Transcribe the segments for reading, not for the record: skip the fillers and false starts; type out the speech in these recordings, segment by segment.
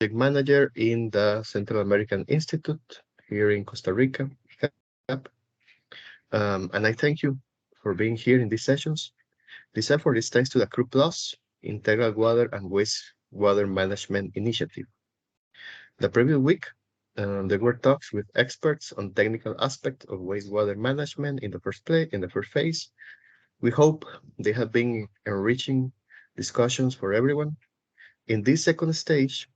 manager in the Central American Institute here in Costa Rica. And I thank you for being here in these sessions. This effort is thanks to the CRU Plus Integral Water and Wastewater Management Initiative. The previous week, there were talks with experts on technical aspects of wastewater management in the first phase. We hope they have been enriching discussions for everyone. In this second stage,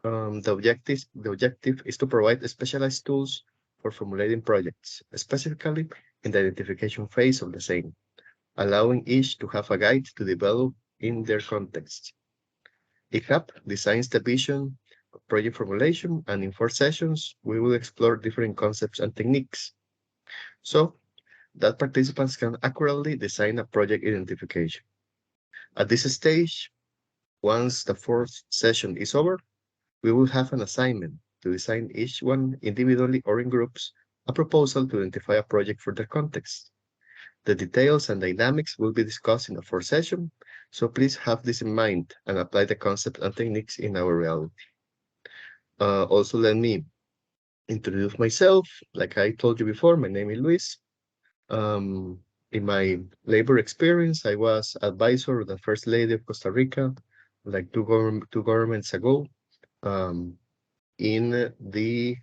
the objective is to provide specialized tools for formulating projects, specifically in the identification phase of the same, allowing each to have a guide to develop in their context. ICAP designs the vision of project formulation, and in 4 sessions, we will explore different concepts and techniques so that participants can accurately design a project identification. At this stage, once the 4th session is over, we will have an assignment to design each one individually or in groups, a proposal to identify a project for their context. The details and dynamics will be discussed in the 4th session, so please have this in mind and apply the concepts and techniques in our reality. Also, let me introduce myself. Like I told you before, my name is Luis. In my labor experience, I was advisor of the First Lady of Costa Rica, like two governments ago, in the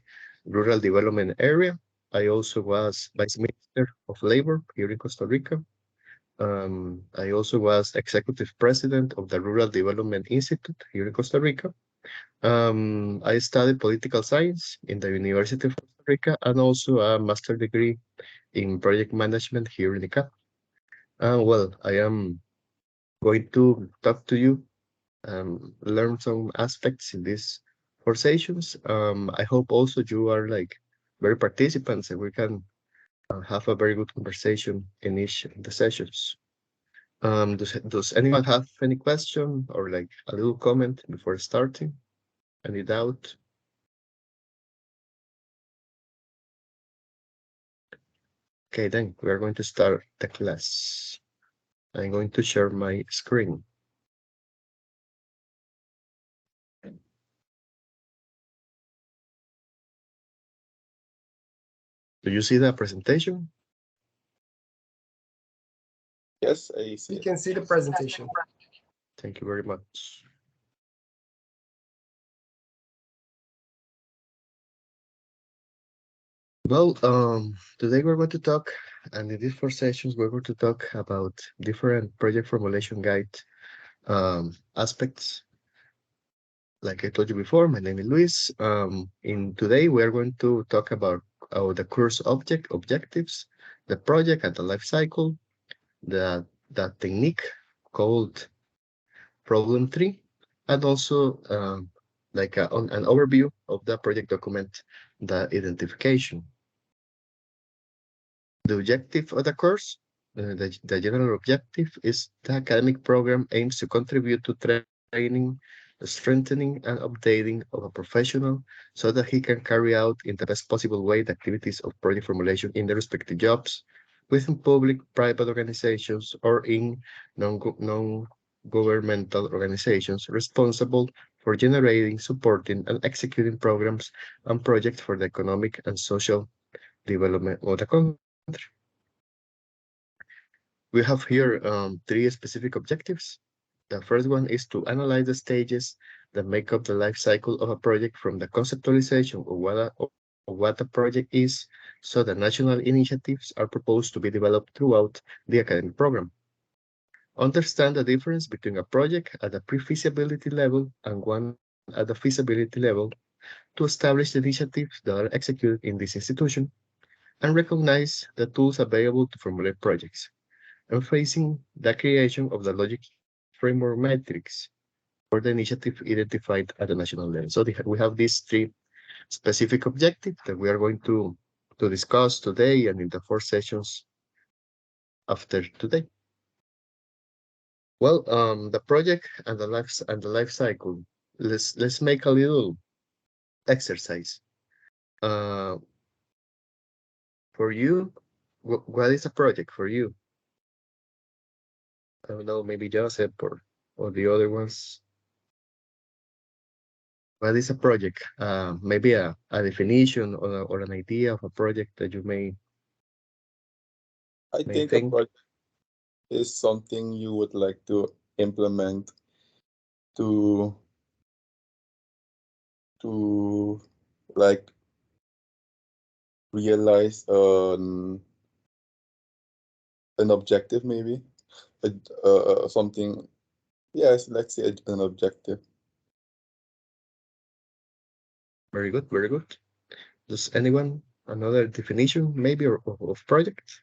rural development area. I also was Vice Minister of Labor here in Costa Rica. I also was Executive President of the Rural Development Institute here in Costa Rica. I studied political science in the University of Costa Rica and also a master degree in project management here in the CAP. Well, I am going to talk to you, learn some aspects in these conversations. I hope also you are like very participants and we can have a very good conversation in each of the sessions. Does anyone have any question or like a little comment before starting? Any doubt? Okay, then we are going to start the class. I'm going to share my screen. Do you see the presentation? Yes, I see You it. can see the presentation. Thank you very much. Well, today we're going to talk, and in these 4 sessions, we're going to talk about different project formulation guide aspects. Like I told you before, my name is Luis. In today, we are going to talk about the course objectives, the project and the life cycle, the technique called problem 3, and also like an overview of the project document, the identification. The objective of the course, the general objective is the academic program aims to contribute to training, strengthening, and updating of a professional so that he can carry out in the best possible way the activities of project formulation in the respective jobs within public, private organizations, or in non-governmental organizations responsible for generating, supporting, and executing programs and projects for the economic and social development of the country. We have here 3 specific objectives. The first one is to analyze the stages that make up the life cycle of a project from the conceptualization of what a project is, so the national initiatives are proposed to be developed throughout the academic program. Understand the difference between a project at the pre-feasibility level and one at the feasibility level to establish the initiatives that are executed in this institution and recognize the tools available to formulate projects, emphasizing the creation of the logic framework metrics for the initiative identified at the national level. So we have these 3 specific objectives that we are going to discuss today and in the 4 sessions after today. Well, the project and the life cycle. Let's make a little exercise. Uh, for you, what is a project for you? I don't know, maybe Joseph or the other ones. What is a project? Maybe a definition or an idea of a project that you I may think a think. project is something you would like to implement to to like realize an objective, maybe a, something. Yes, let's say an objective. Very good, very good. Does anyone another definition maybe of project?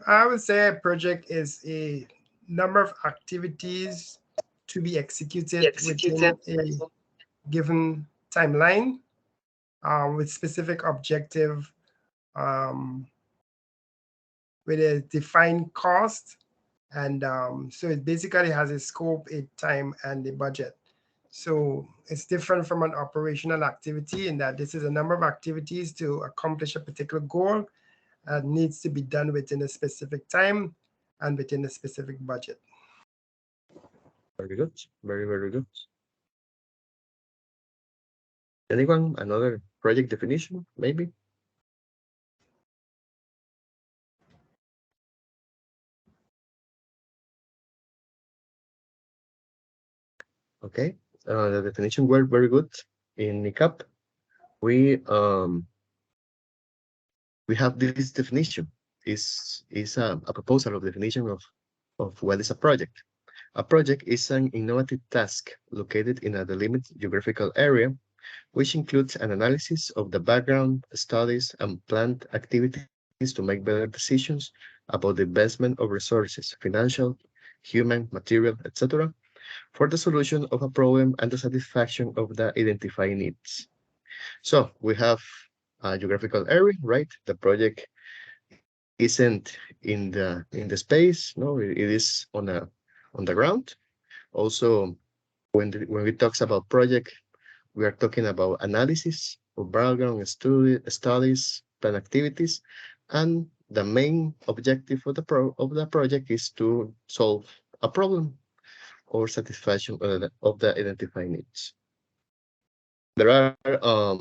I would say a project is a number of activities to be executed within a given timeline with specific objective, um, with a defined cost. And so it basically has a scope, a time, and a budget. So it's different from an operational activity in that this is a number of activities to accomplish a particular goal that needs to be done within a specific time and within a specific budget. Very good, very, very good. Anyone another project definition maybe? Okay, the definition were very good. In NICAP, we um we have this definition. Is a proposal of definition of what is a project. A project is an innovative task located in a delimited geographical area, which includes an analysis of the background, studies, and planned activities to make better decisions about the investment of resources, financial, human, material, etc., for the solution of a problem and the satisfaction of the identified needs. So we have a geographical area, right? The project isn't in the space, no, it is on the ground. Also, when we talk about project, we are talking about analysis of background studies, plan activities, and the main objective of the project is to solve a problem or satisfaction of the identified needs. There are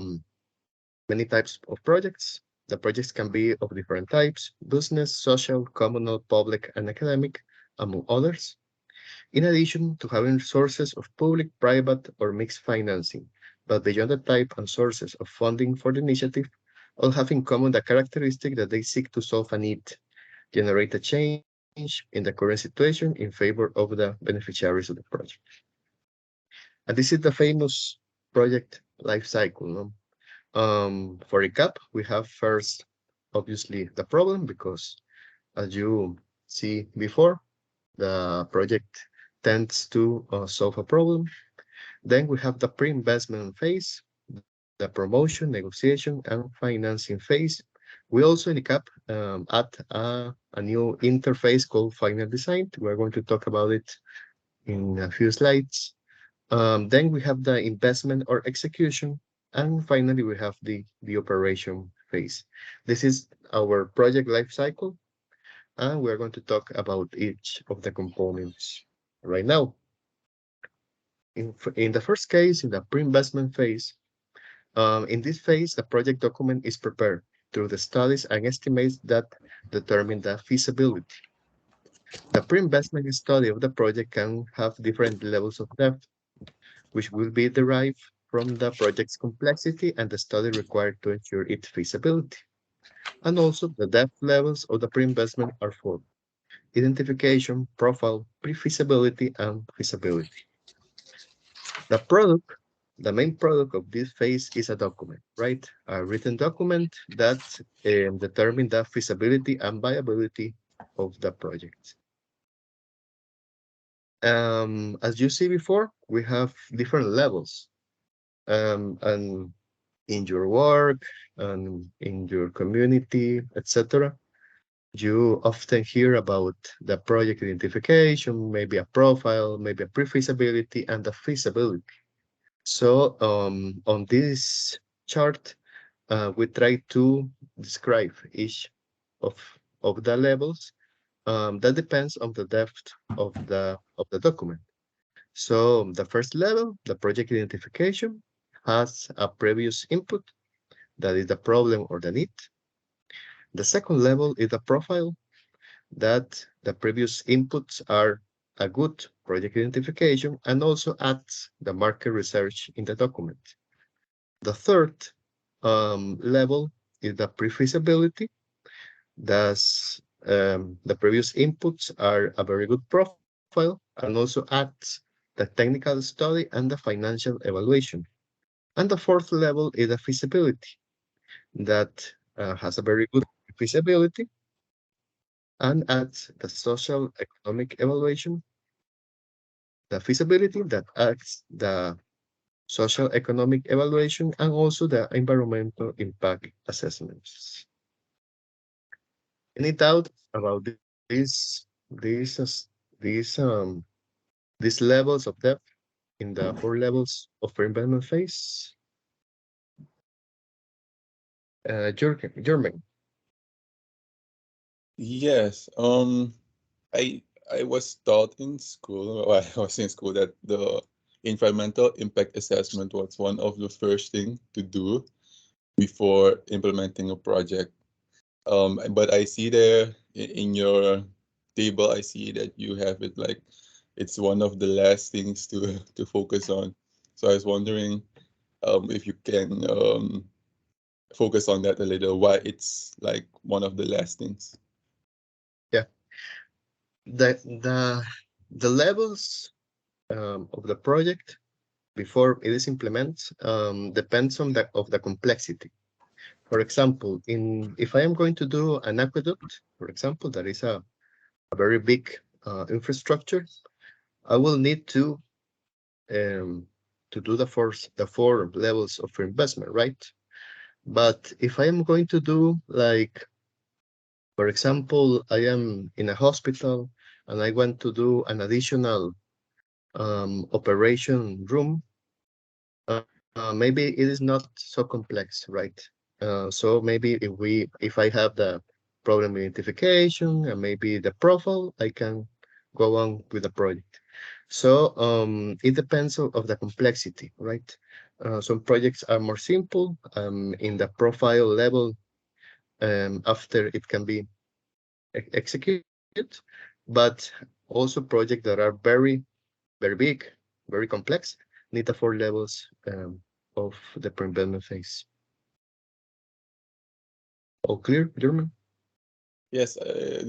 many types of projects. The projects can be of different types: business, social, communal, public, and academic, among others. In addition to having sources of public, private, or mixed financing, but beyond the type and sources of funding for the initiative, all have in common the characteristic that they seek to solve a need, generate a change in the current situation in favor of the beneficiaries of the project. And this is the famous project life cycle. No? For recap, we have first, obviously, the problem, because as you see before, the project tends to solve a problem. Then we have the pre-investment phase, the promotion, negotiation, and financing phase. We also in the CAP add a new interface called final design. We're going to talk about it in a few slides. Then we have the investment or execution. And finally, we have the operation phase. This is our project life cycle, and we're going to talk about each of the components right now. In the first case, in the pre-investment phase, in this phase, the project document is prepared through the studies and estimates that determine the feasibility. The pre-investment study of the project can have different levels of depth, which will be derived from the project's complexity and the study required to ensure its feasibility. And also, the depth levels of the pre-investment are for identification, profile, pre-feasibility, and feasibility. The product, the main product of this phase is a document, right? A written document that determines the feasibility and viability of the project. As you see before, we have different levels. And in your work and in your community, etc., you often hear about the project identification, maybe a profile, maybe a pre-feasibility, and the feasibility. So on this chart, we try to describe each of, of the levels that depends on the depth of the document. So the first level, the project identification, has a previous input, that is the problem or the need. The second level is the profile, that the previous inputs are a good project identification and also adds the market research in the document. The third level is the pre-feasibility. Thus, the previous inputs are a very good profile and also adds the technical study and the financial evaluation. And the fourth level is the feasibility that has a very good feasibility and adds the social economic evaluation, the feasibility that adds the social economic evaluation and also the environmental impact assessments. Any doubt about these these levels of depth in the four levels of investment phase? German. Yes. I I was taught in school, while I was in school, that the environmental impact assessment was one of the first thing to do before implementing a project. But I see there in your table, I see that you have it like it's one of the last things to focus on. So I was wondering if you can focus on that a little, why it's like one of the last things. Yeah. The the levels of the project before it is implemented depends on the complexity. For example, in if I am going to do an aqueduct, for example, that is a very big infrastructure, I will need um, to do the four levels of investment, right? But if I am going to do like, for example, I am in a hospital and I want to do an additional operation room, maybe it is not so complex, right? So maybe if I have the problem identification and maybe the profile, I can go on with the project. So it depends of the complexity, right? Some projects are more simple in the profile level after it can be executed, but also projects that are very big, very complex, need the four levels of the pre-investment phase. All clear, German? Yes,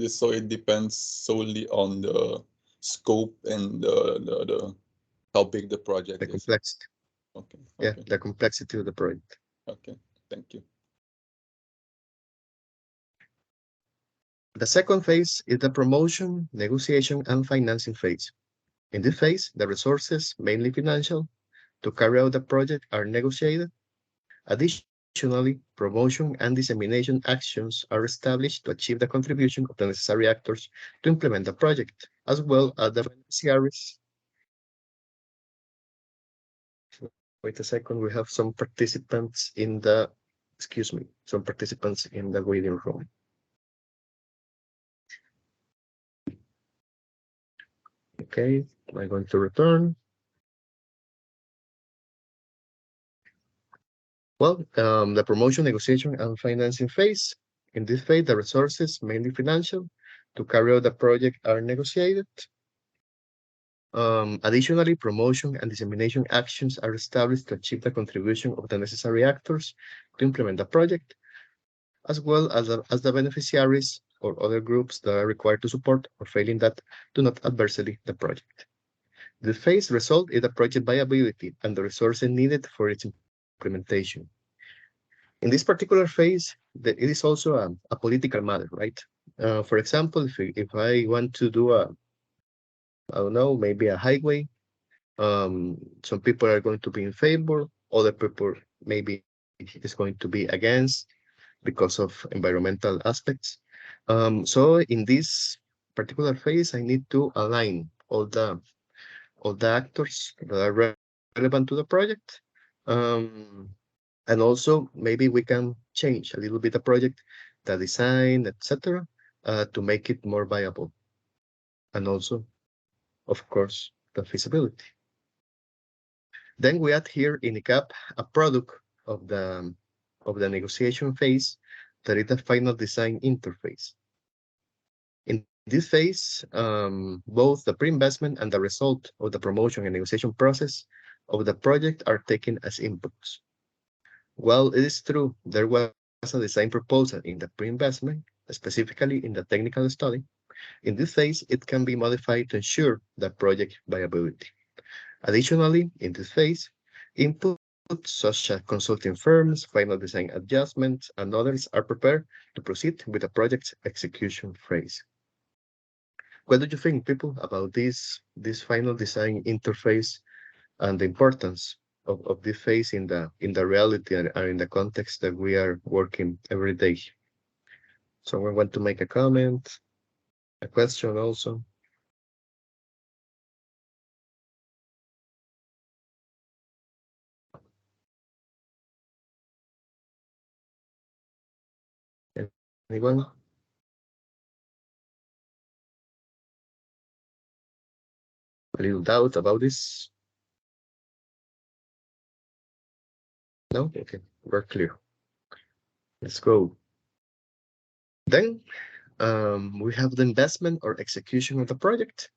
so it depends solely on the scope and the how big the project The is. complexity. Okay, Yeah, okay, the complexity of the project. okay. Thank you. The second phase is the promotion, negotiation, and financing phase. In this phase, the resources, mainly financial, to carry out the project are negotiated. Additionally, promotion and dissemination actions are established to achieve the contribution of the necessary actors to implement the project, as well as the beneficiaries. Wait a second, we have some participants in the, excuse me, some participants in the waiting room. Okay, I'm going to return. Well, the promotion, negotiation, and financing phase. In this phase, the resources, mainly financial, to carry out the project are negotiated. Additionally, promotion and dissemination actions are established to achieve the contribution of the necessary actors to implement the project, as well as the beneficiaries or other groups that are required to support or failing that do not adversely the project. The phase result is the project viability and the resources needed for its implementation. In this particular phase, it is also a political matter, right? For example, if I want to do I don't know, maybe a highway, some people are going to be in favor, other people maybe is going to be against because of environmental aspects. So in this particular phase, I need to align all the actors that are relevant to the project. Um, and also maybe we can change a little bit the project, the design, etc., to make it more viable, and also, of course, the feasibility. Then we add here in the cap a product of the negotiation phase that is the final design interface. In this phase, both the pre-investment and the result of the promotion and negotiation process of the project are taken as inputs. While it is true there was a design proposal in the pre-investment, specifically in the technical study, in this phase it can be modified to ensure the project viability. Additionally, in this phase, inputs such as consulting firms, final design adjustments, and others are prepared to proceed with the project's execution phase. What do you think, people, about this final design interface and the importance of this phase in the reality and in the context that we are working every day? Someone want to make a comment, a question also? Anyone? A little doubt about this? No? Okay, we're clear. Let's go. Then we have the investment or execution of the project.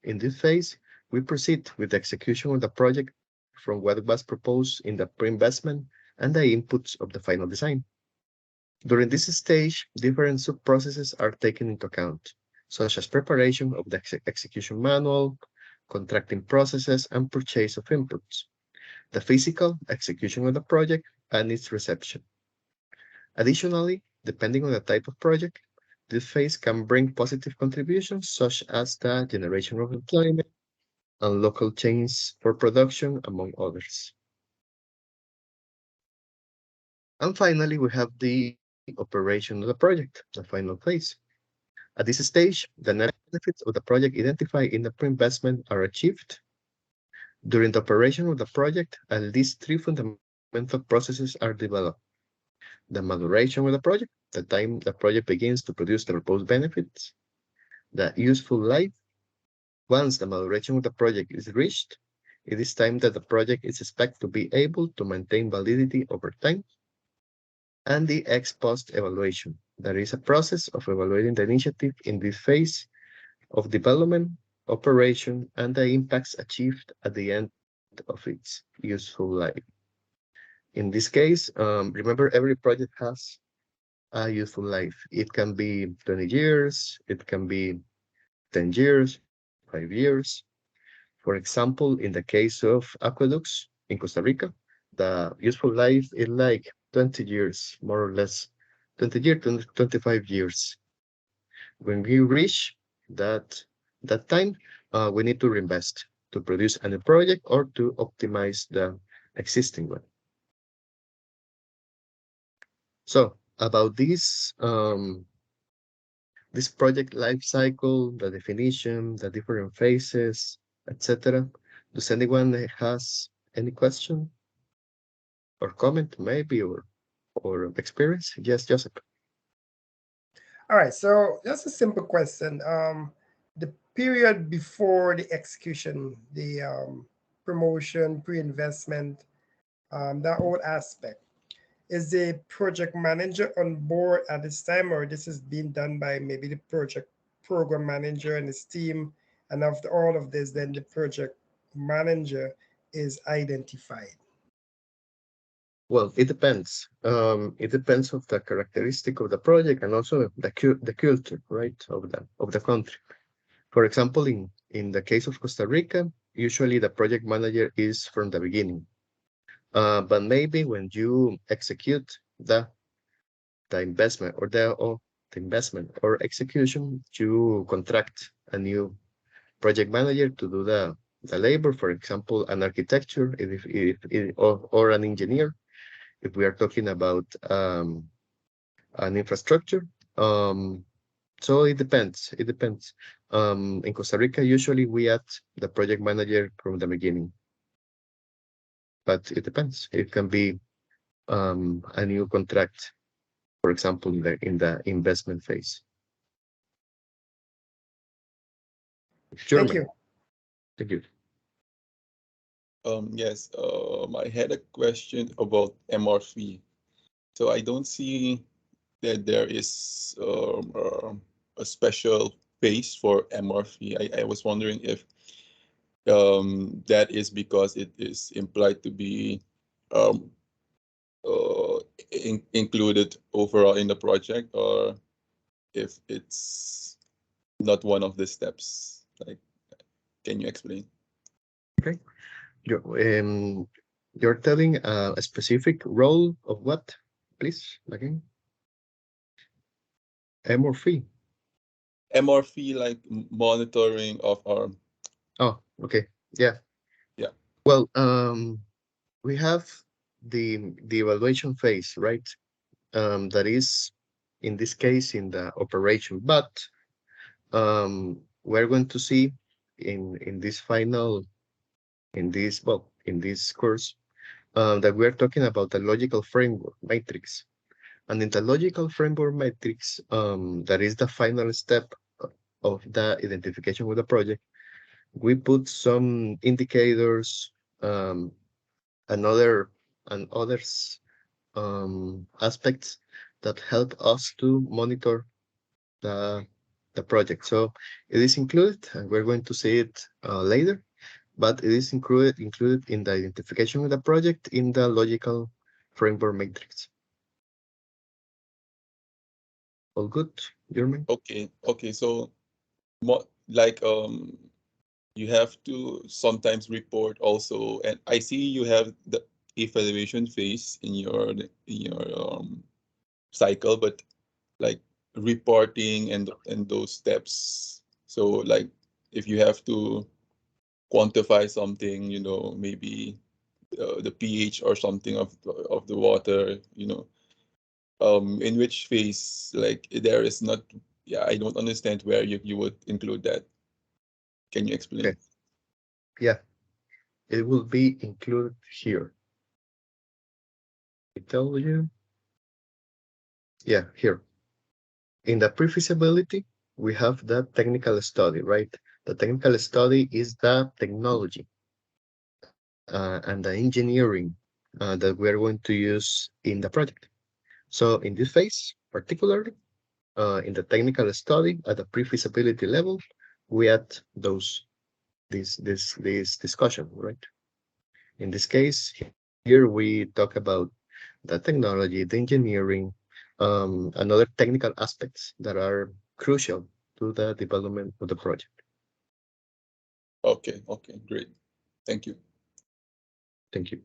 In this phase, we proceed with the execution of the project from what was proposed in the pre-investment and the inputs of the final design. During this stage, different sub-processes are taken into account, such as preparation of the execution manual, contracting processes, and purchase of inputs, the physical execution of the project, and its reception. Additionally, depending on the type of project, this phase can bring positive contributions such as the generation of employment and local chains for production, among others. And finally, we have the operation of the project, the final phase. At this stage, the net benefits of the project identified in the pre-investment are achieved. During the operation of the project, at least three fundamental processes are developed. The maduration of the project, the time the project begins to produce the proposed benefits. The useful life. Once the maduration of the project is reached, it is time that the project is expected to be able to maintain validity over time. And the ex post evaluation. That is a process of evaluating the initiative in this phase of development, operation, and the impacts achieved at the end of its useful life. In this case, remember every project has a useful life. It can be 20 years, it can be 10 years, 5 years. For example, in the case of aqueducts in Costa Rica, the useful life is like 20 years, more or less, 20 years, 25 years. When we reach that time, we need to reinvest to produce a new project or to optimize the existing one. So about this project life cycle, the definition, the different phases, etc. Does anyone has any question or comment, maybe, or experience? Yes, Joseph. All right, so just a simple question. The period before the execution, the promotion, pre-investment, that whole aspect, is the project manager on board at this time, or this is being done by maybe the project program manager and his team, and after all of this, then the project manager is identified? Well, it depends. It depends of the characteristic of the project and also the culture, right, of the country. For example, in the case of Costa Rica, usually the project manager is from the beginning. But maybe when you execute the investment or the investment or execution, you contract a new project manager to do the labor. For example, an architecture, or an engineer, if we are talking about an infrastructure. So it depends. It depends. In Costa Rica, usually we add the project manager from the beginning, but it depends. It can be a new contract, for example, in the investment phase. Thank German. you. Thank you. Yes, I had a question about MRV. So I don't see that there is a special phase for MRV. I was wondering if that is because it is implied to be um, included overall in the project, or if it's not one of the steps. Like, can you explain? Okay. You're telling a specific role of what, please, again? M or fee? MRV, like monitoring of our, Oh, okay. Yeah. yeah. Well, we have the evaluation phase, right? That is, in this case, in the operation. But we're going to see in this final, in this course, that we're talking about the logical framework matrix. And in the logical framework matrix, that is the final step of the identification of the project, we put some indicators, um, and others aspects that help us to monitor the the project. So it is included, and we're going to see it later. But it is included in the identification of the project in the logical framework matrix. All good, German? Okay. So more like you have to sometimes report also, and I see you have the evaluation phase in your cycle, but like reporting and those steps. So like if you have to quantify something, maybe the pH or something of the water, in which phase, like there is not, yeah, I don't understand where you would include that. Can you explain? Okay. Yeah, it will be included here. I tell you. Yeah, here. In the pre-feasibility, we have the technical study, right? The technical study is the technology and the engineering that we are going to use in the project. So in this phase, particularly in the technical study at the pre-feasibility level, we add this discussion, right? In this case, here we talk about the technology, the engineering, and other technical aspects that are crucial to the development of the project. Okay, great. Thank you. Thank you.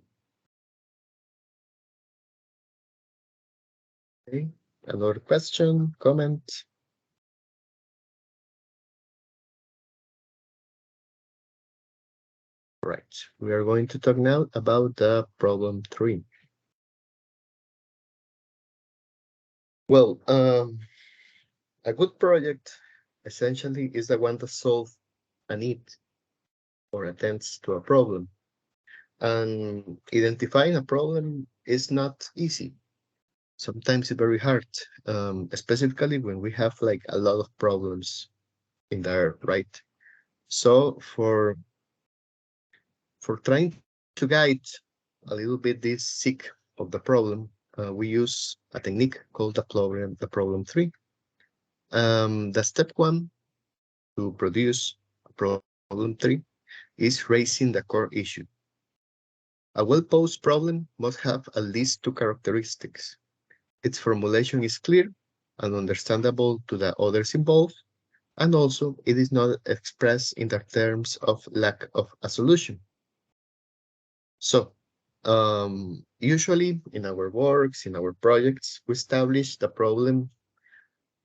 Okay, another question, comment? Right, we are going to talk now about the problem 3. Well, a good project essentially is the one that solves a need or attends to a problem. And identifying a problem is not easy. Sometimes it's very hard, specifically when we have like a lot of problems in there, right? So for trying to guide a little bit this seek of the problem, we use a technique called the problem 3. The step 1 to produce a problem 3 is raising the core issue. A well-posed problem must have at least 2 characteristics. Its formulation is clear and understandable to the others involved, and also it is not expressed in the terms of lack of a solution. So, usually in our works, in our projects, we establish the problem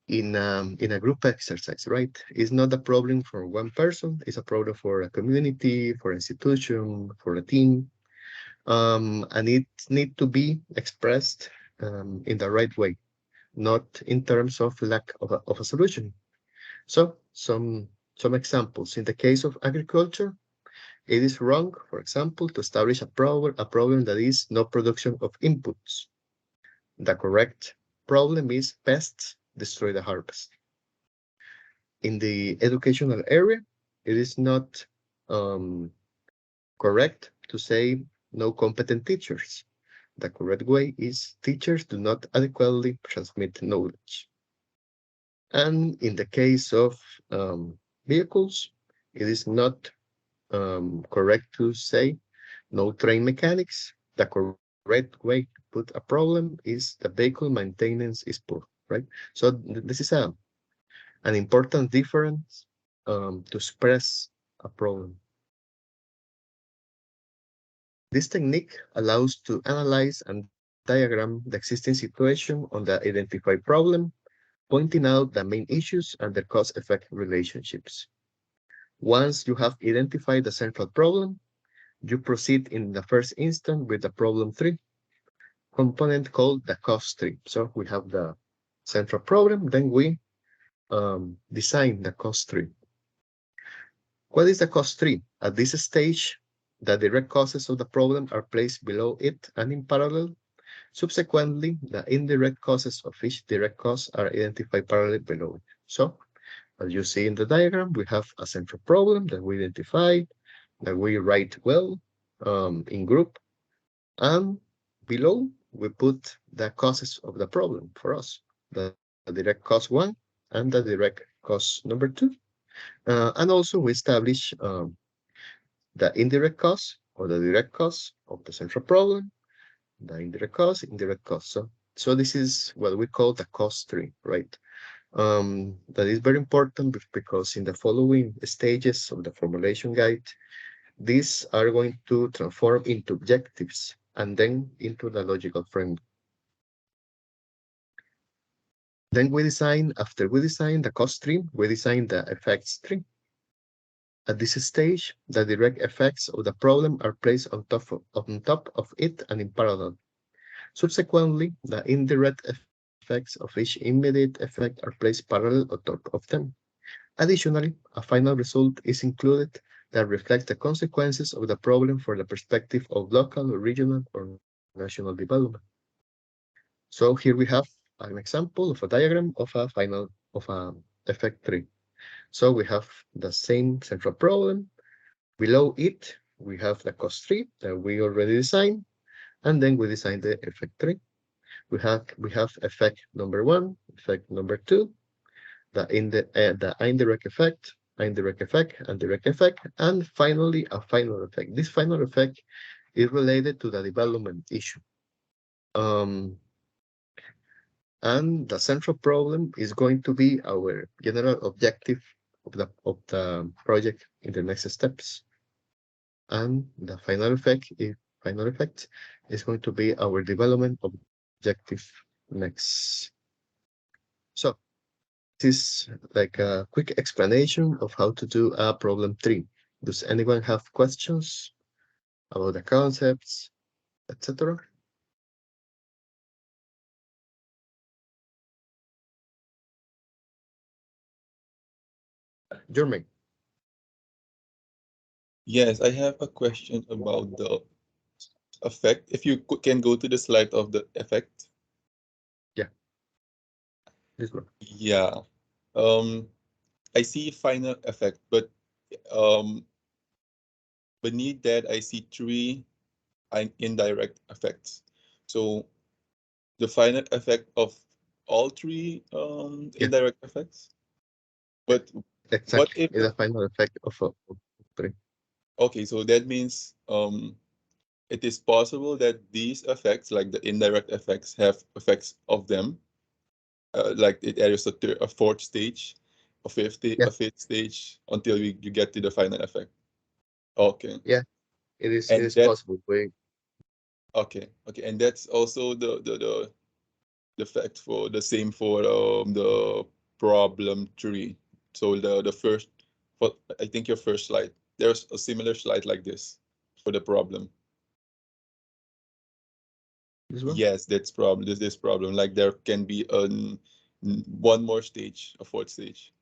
in a group exercise, right? It's not a problem for one person, it's a problem for a community, for an institution, for a team, and it needs to be expressed in the right way, not in terms of lack of a solution. So some examples. In the case of agriculture, it is wrong, for example, to establish a problem that is no production of inputs. The correct problem is pests destroy the harvest. In the educational area, it is not correct to say no competent teachers. The correct way is teachers do not adequately transmit knowledge. And in the case of vehicles, it is not correct to say no train mechanics. The correct way to put a problem is the vehicle maintenance is poor, right? So this is an important difference to express a problem. This technique allows to analyze and diagram the existing situation on the identified problem, pointing out the main issues and their cause-effect relationships. Once you have identified the central problem, you proceed in the first instance with the problem tree component called the cause tree. So we have the central problem, then we design the cause tree. What is the cause tree? At this stage, the direct causes of the problem are placed below it and in parallel. Subsequently, the indirect causes of each direct cause are identified parallel below it. So, as you see in the diagram, we have a central problem that we identified, that we write well in group, and below we put the causes of the problem for us, the direct cause 1 and the direct cause number 2. And also we establish the indirect cause or the direct cause of the central problem, the indirect cause. So this is what we call the cause tree, right? That is very important because in the following stages of the formulation guide, these are going to transform into objectives and then into the logical framework. Then after we design the cause tree, we design the effects tree. At this stage, the direct effects of the problem are placed on top of it and in parallel. Subsequently, the indirect effects of each immediate effect are placed parallel on top of them. Additionally, a final result is included that reflects the consequences of the problem for the perspective of local, regional, or national development. So here we have an example of a diagram of a effect tree. So we have the same central problem. Below it, we have the cause tree that we already designed, and then we design the effect tree. We have effect number 1, effect number 2, the indirect effect, and direct effect, and finally a final effect. This final effect is related to the development issue. And the central problem is going to be our general objective of the project in the next steps. And the final effect is going to be our development objective next. So this is like a quick explanation of how to do a problem tree. Does anyone have questions about the concepts, etc.? Jermaine. Yes, I have a question about the effect. If you can go to the slide of the effect. Yeah. This one. Yeah. I see final effect, but beneath that I see 3 indirect effects. So the final effect of all 3 indirect effects. But Exactly. what if It's a final effect of three. okay, so that means it is possible that these effects, like the indirect effects, have effects of them, like it is a fourth stage, Yeah. a fifth stage until you get to the final effect. Okay. Yeah, it is And that possible. okay, and that's also the fact for the same for the problem tree. So the first, for I think your first slide, there's a similar slide like this for the problem. This one? Yes, that's problem. This problem. Like there can be one more stage, a fourth stage.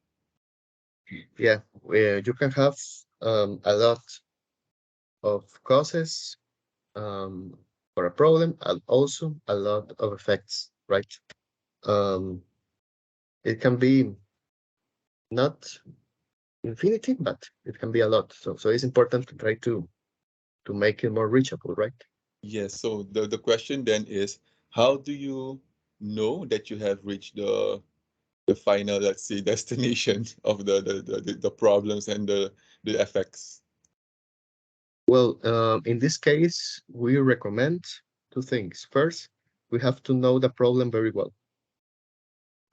Yeah, you can have a lot of causes for a problem and also a lot of effects, right? Um, it can be not infinity, but it can be a lot. So it's important to try to make it more reachable, right? Yes. So the question then is, how do you know that you have reached the final, let's say, destination of the problems and the effects? Well, in this case, we recommend two things. First, we have to know the problem very well.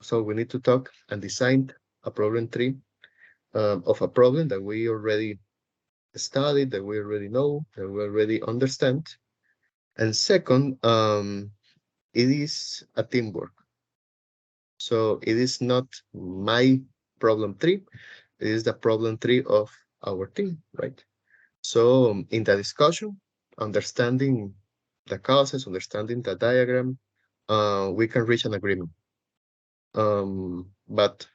So we need to talk and design a problem tree of a problem that we already studied, that we already know, that we already understand. And second, it is a teamwork. So it is not my problem tree, it is the problem tree of our team, right? So in the discussion, understanding the causes, understanding the diagram, we can reach an agreement. But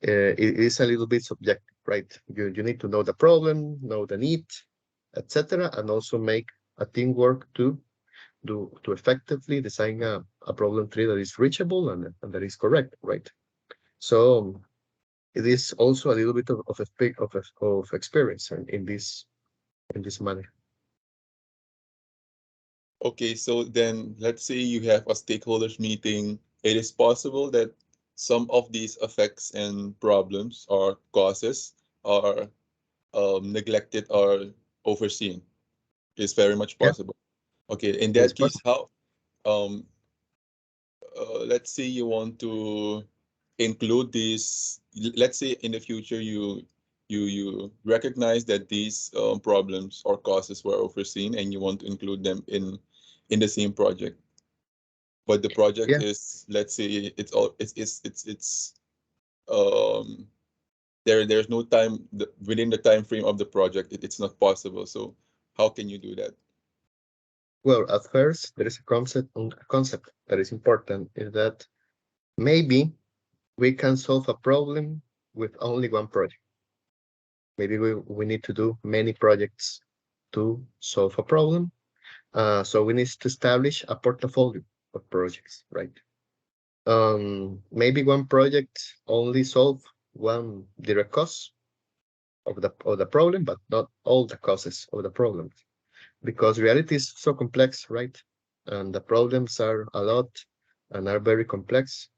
it is a little bit subjective, right? You need to know the problem, know the need, etc., and also make a teamwork to effectively design a problem tree that is reachable and that is correct, right? So it is also a little bit of experience in this manner. Okay, so then let's say you have a stakeholders meeting. It is possible that some of these effects and problems or causes are neglected or overseen. It's very much Yeah, possible. Okay, in it is that case, possible. how um let's say you want to include these, let's say in the future you recognize that these problems or causes were overseen and you want to include them in the same project, but the project Yeah. is, let's say, it's all it's um there's no time within the time frame of the project, it's not possible. So how can you do that? Well, at first, there is a concept that is important is that maybe we can solve a problem with only one project. Maybe we need to do many projects to solve a problem. So we need to establish a portfolio of projects, right? Maybe one project only solve one direct cause of the problem, but not all the causes of the problem, because reality is so complex, right? And the problems are a lot and are very complex.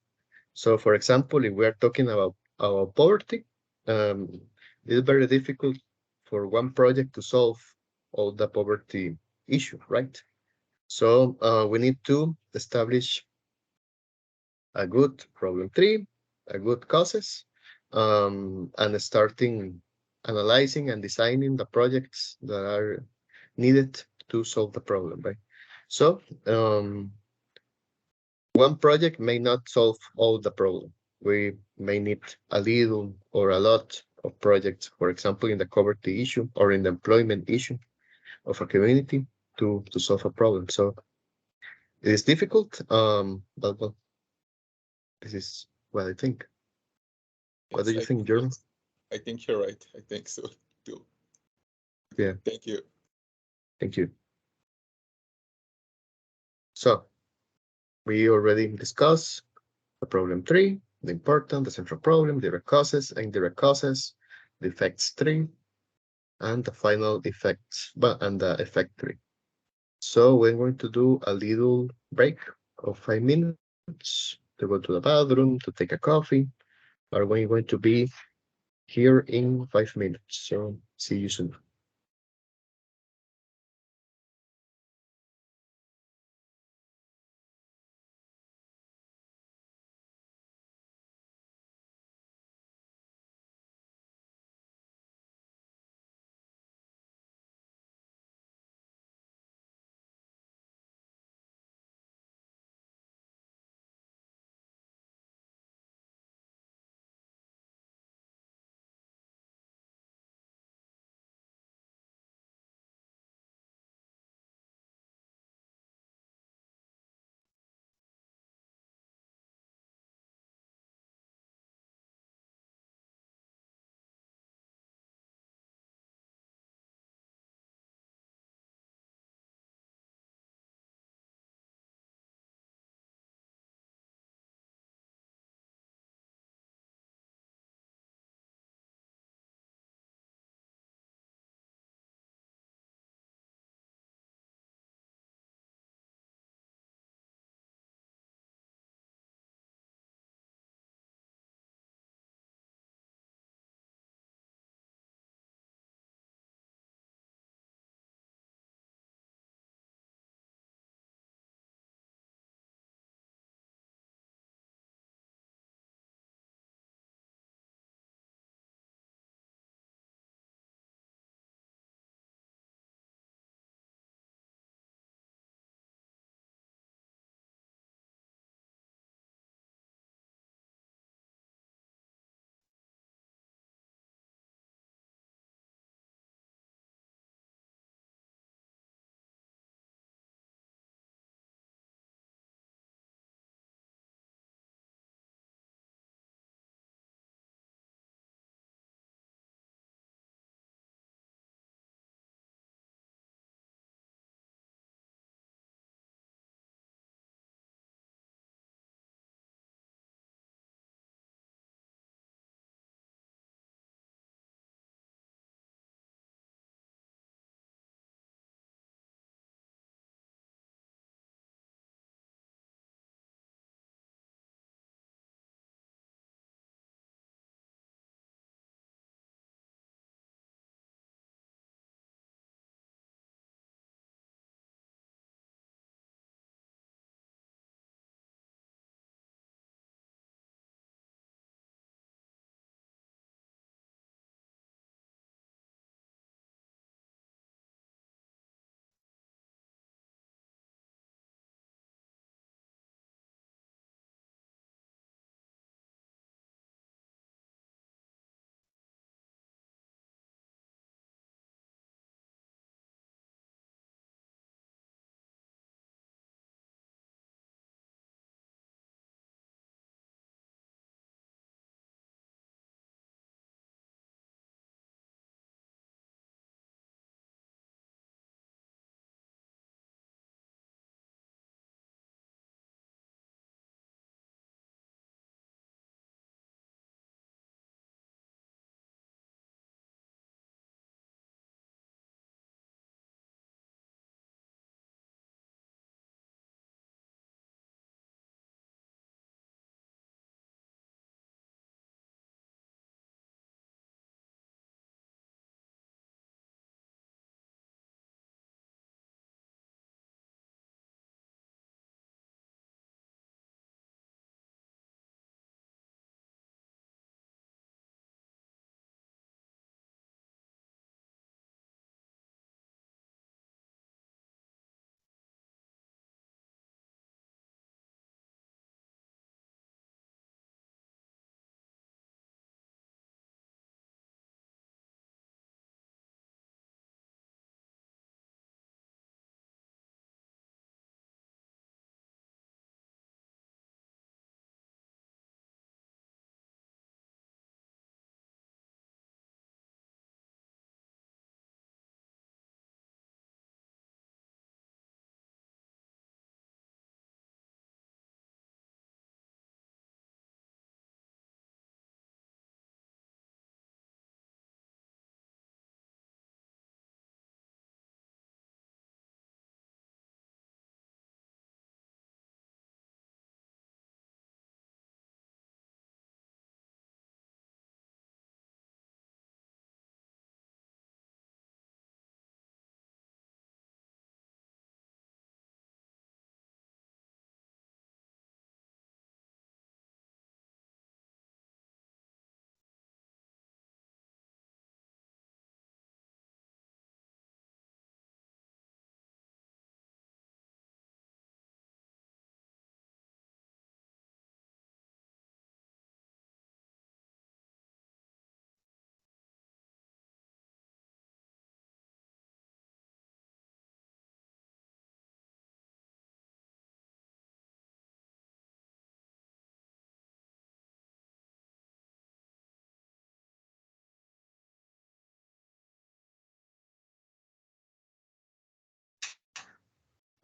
So, for example, if we are talking about our poverty, um, it's very difficult for one project to solve all the poverty issue, right? So we need to establish a good problem tree, a good causes, and starting analyzing and designing the projects that are needed to solve the problem, right? So one project may not solve all the problem. We may need a little or a lot of projects, for example, in the poverty issue or in the employment issue of a community to solve a problem. So it is difficult, but well, this is what I think. What do Yes, you I think, think Jeremy? yes. I think you're right. I think so too. Yeah, Thank you. thank you. So we already discussed the problem three, the important, the central problem, direct causes, indirect causes, the effects three, and the final effects, but and the effect three. So we're going to do a little break of 5 minutes to go to the bathroom, to take a coffee. Are we going to be here in 5 minutes? So see you soon.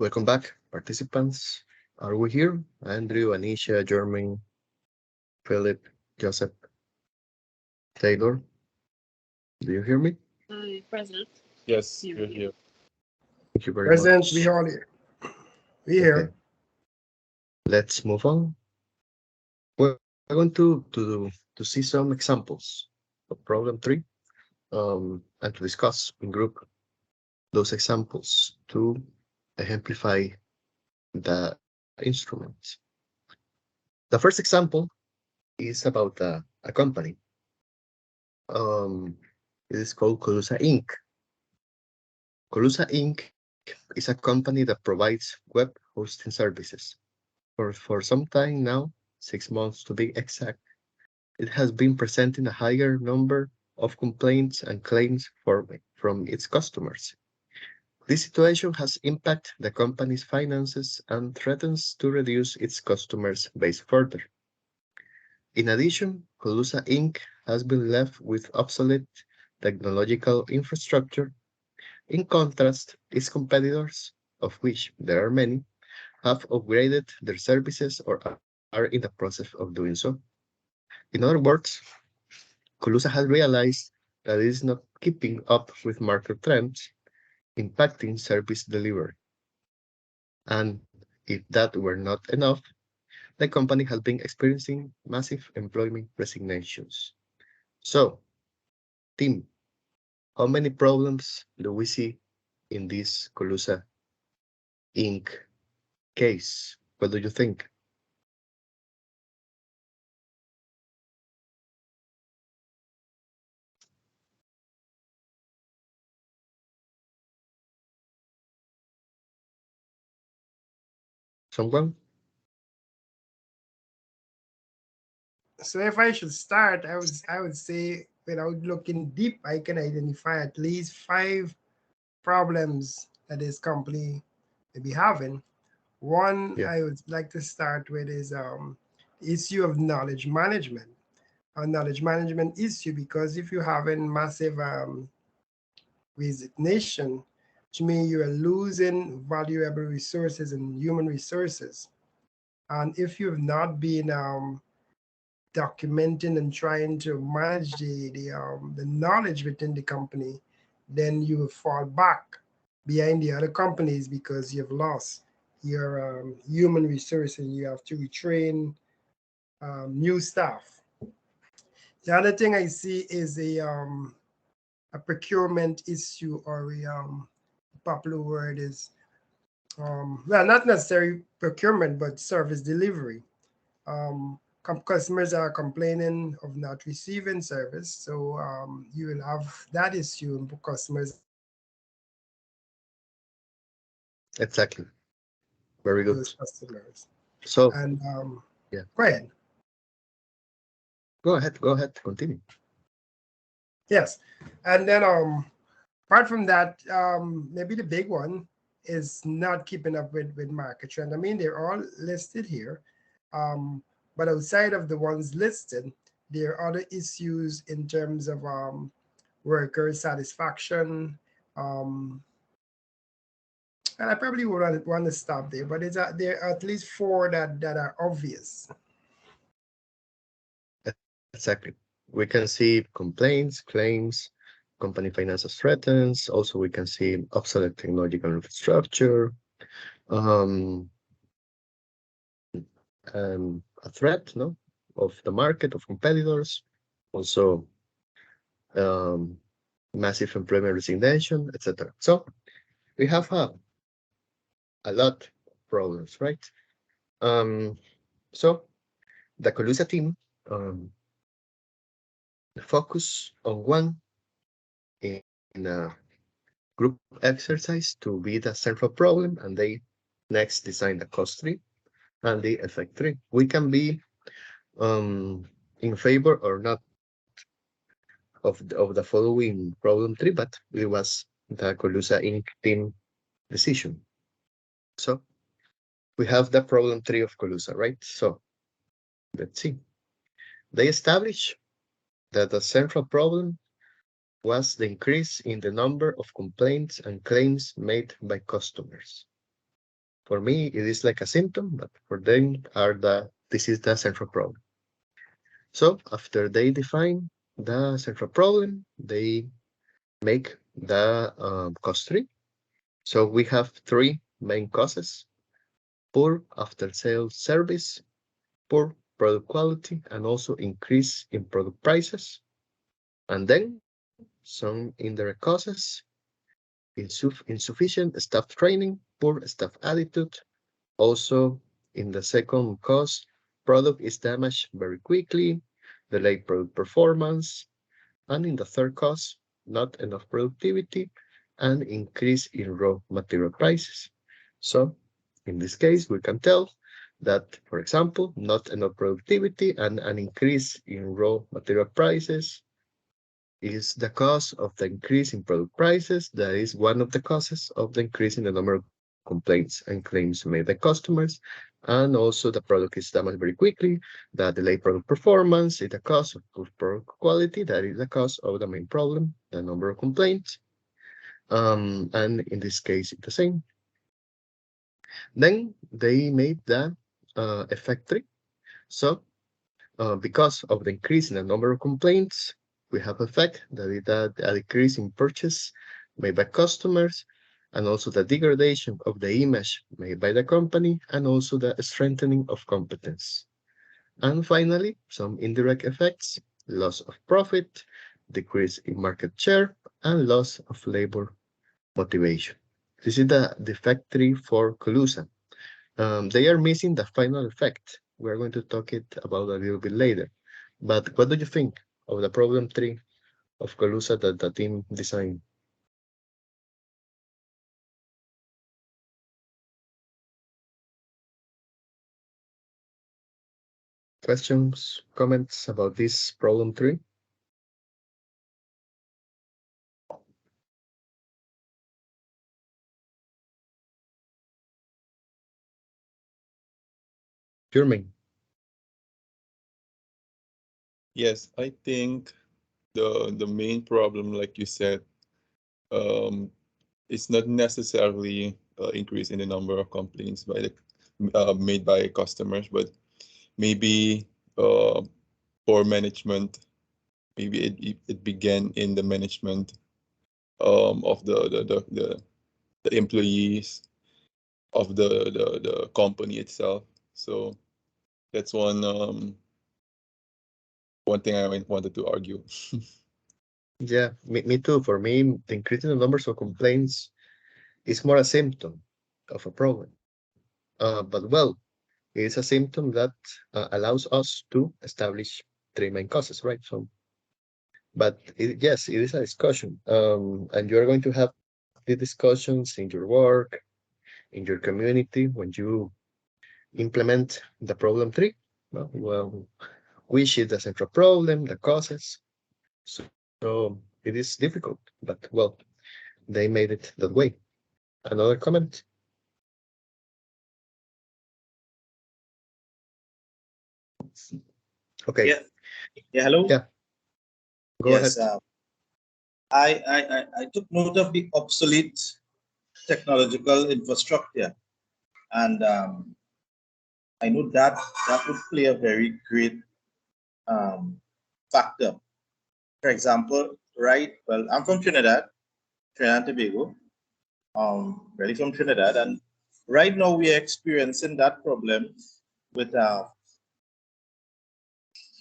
Welcome back, participants. Are we here? Andrew, Anisha, Jermaine, Philip, Joseph, Taylor. Do you hear me? Present. Yes, you're here. Thank you very Present, much. we all here. We Okay, here. let's move on. We're going to see some examples of problem 3 and to discuss in group those examples to exemplify the instrument. The first example is about a company. It is called Colusa Inc. Colusa Inc. is a company that provides web hosting services. For some time now, 6 months to be exact, it has been presenting a higher number of complaints and claims from its customers. This situation has impacted the company's finances and threatens to reduce its customers base further. In addition, Colusa Inc. has been left with obsolete technological infrastructure. In contrast, its competitors, of which there are many, have upgraded their services or are in the process of doing so. In other words, Colusa has realized that it is not keeping up with market trends, impacting service delivery. And if that were not enough, the company has been experiencing massive employment resignations. So, team, how many problems do we see in this Colusa Inc. case? What do you think? Someone? So if I should start, I would say without looking deep, I can identify at least 5 problems that this company may be having. One Yeah, I would like to start with is issue of knowledge management. A knowledge management issue, because if you're having massive resignation, which means you are losing valuable resources and human resources. And if you've not been documenting and trying to manage the knowledge within the company, then you will fall back behind the other companies because you've lost your human resource and you have to retrain new staff. The other thing I see is a procurement issue, or a popular word is well, not necessarily procurement, but service delivery. Customers are complaining of not receiving service, so you will have that issue, and customers are complaining of exactly. Very good. those customers. So, And yeah, go ahead. go ahead, continue. Yes, and then apart from that, maybe the big one is not keeping up with market trend. I mean, they're all listed here, um, but outside of the ones listed, there are other issues in terms of worker satisfaction. Um, and I probably would want to stop there, but there are at least 4 that are obvious. Exactly. We can see complaints, claims, company finances threatens. Also, we can see obsolete technological infrastructure, um, a threat, no, of the market, of competitors. Also, um, massive employment resignation, etc. So we have a lot of problems, right? Um, so the Colusa team focus on one in a group exercise to be the central problem, and they next design the cost tree and the effect tree. We can be in favor or not of the following problem tree, but it was the Colusa Inc. team decision. So we have the problem tree of Colusa, right? So let's see. They establish that the central problem was the increase in the number of complaints and claims made by customers. For me, it is like a symptom, but for them, this is the central problem. So after they define the central problem, they make the cost tree. So we have three main causes: poor after-sales service, poor product quality, and also increase in product prices. And then some indirect causes: insufficient staff training, poor staff attitude. Also, in the second cause, product is damaged very quickly, delayed product performance. And in the third cause, not enough productivity and increase in raw material prices. So in this case, we can tell that, for example, not enough productivity and an increase in raw material prices is the cause of the increase in product prices. That is one of the causes of the increase in the number of complaints and claims made by customers. And also the product is damaged very quickly. The delayed product performance is the cause of poor product quality. That is the cause of the main problem, the number of complaints. And in this case, it's the same. Then they made the effect tree. So because of the increase in the number of complaints, we have effect that is a decrease in purchase made by customers, and also the degradation of the image made by the company, and also the strengthening of competence. And finally, some indirect effects: loss of profit, decrease in market share, and loss of labor motivation. This is the effect tree for Colusa. They are missing the final effect. We're going to talk it about a little bit later. But what do you think of the problem tree of Colusa that the team designed? Questions, comments about this problem tree? Jermaine? Yes, I think the main problem, like you said, it's not necessarily increase in the number of complaints by the made by customers, but maybe poor management. Maybe it began in the management of the employees of the company itself. So that's one thing I wanted to argue. Yeah, me too. For me, the increase in the numbers of complaints is more a symptom of a problem. But well, it is a symptom that allows us to establish three main causes, right? So, but yes, it is a discussion, and you are going to have the discussions in your work, in your community, when you implement the problem tree. Well, which is the central problem, the causes. So it is difficult, but well, they made it that way. Another comment? Okay. Yeah, yeah, hello. Yeah, go Yes, ahead. I took note of the obsolete technological infrastructure, and I know that that would play a very great factor. For example, right? Well, I'm from Trinidad, Trinidad and Tobago. Really from Trinidad, and right now we are experiencing that problem with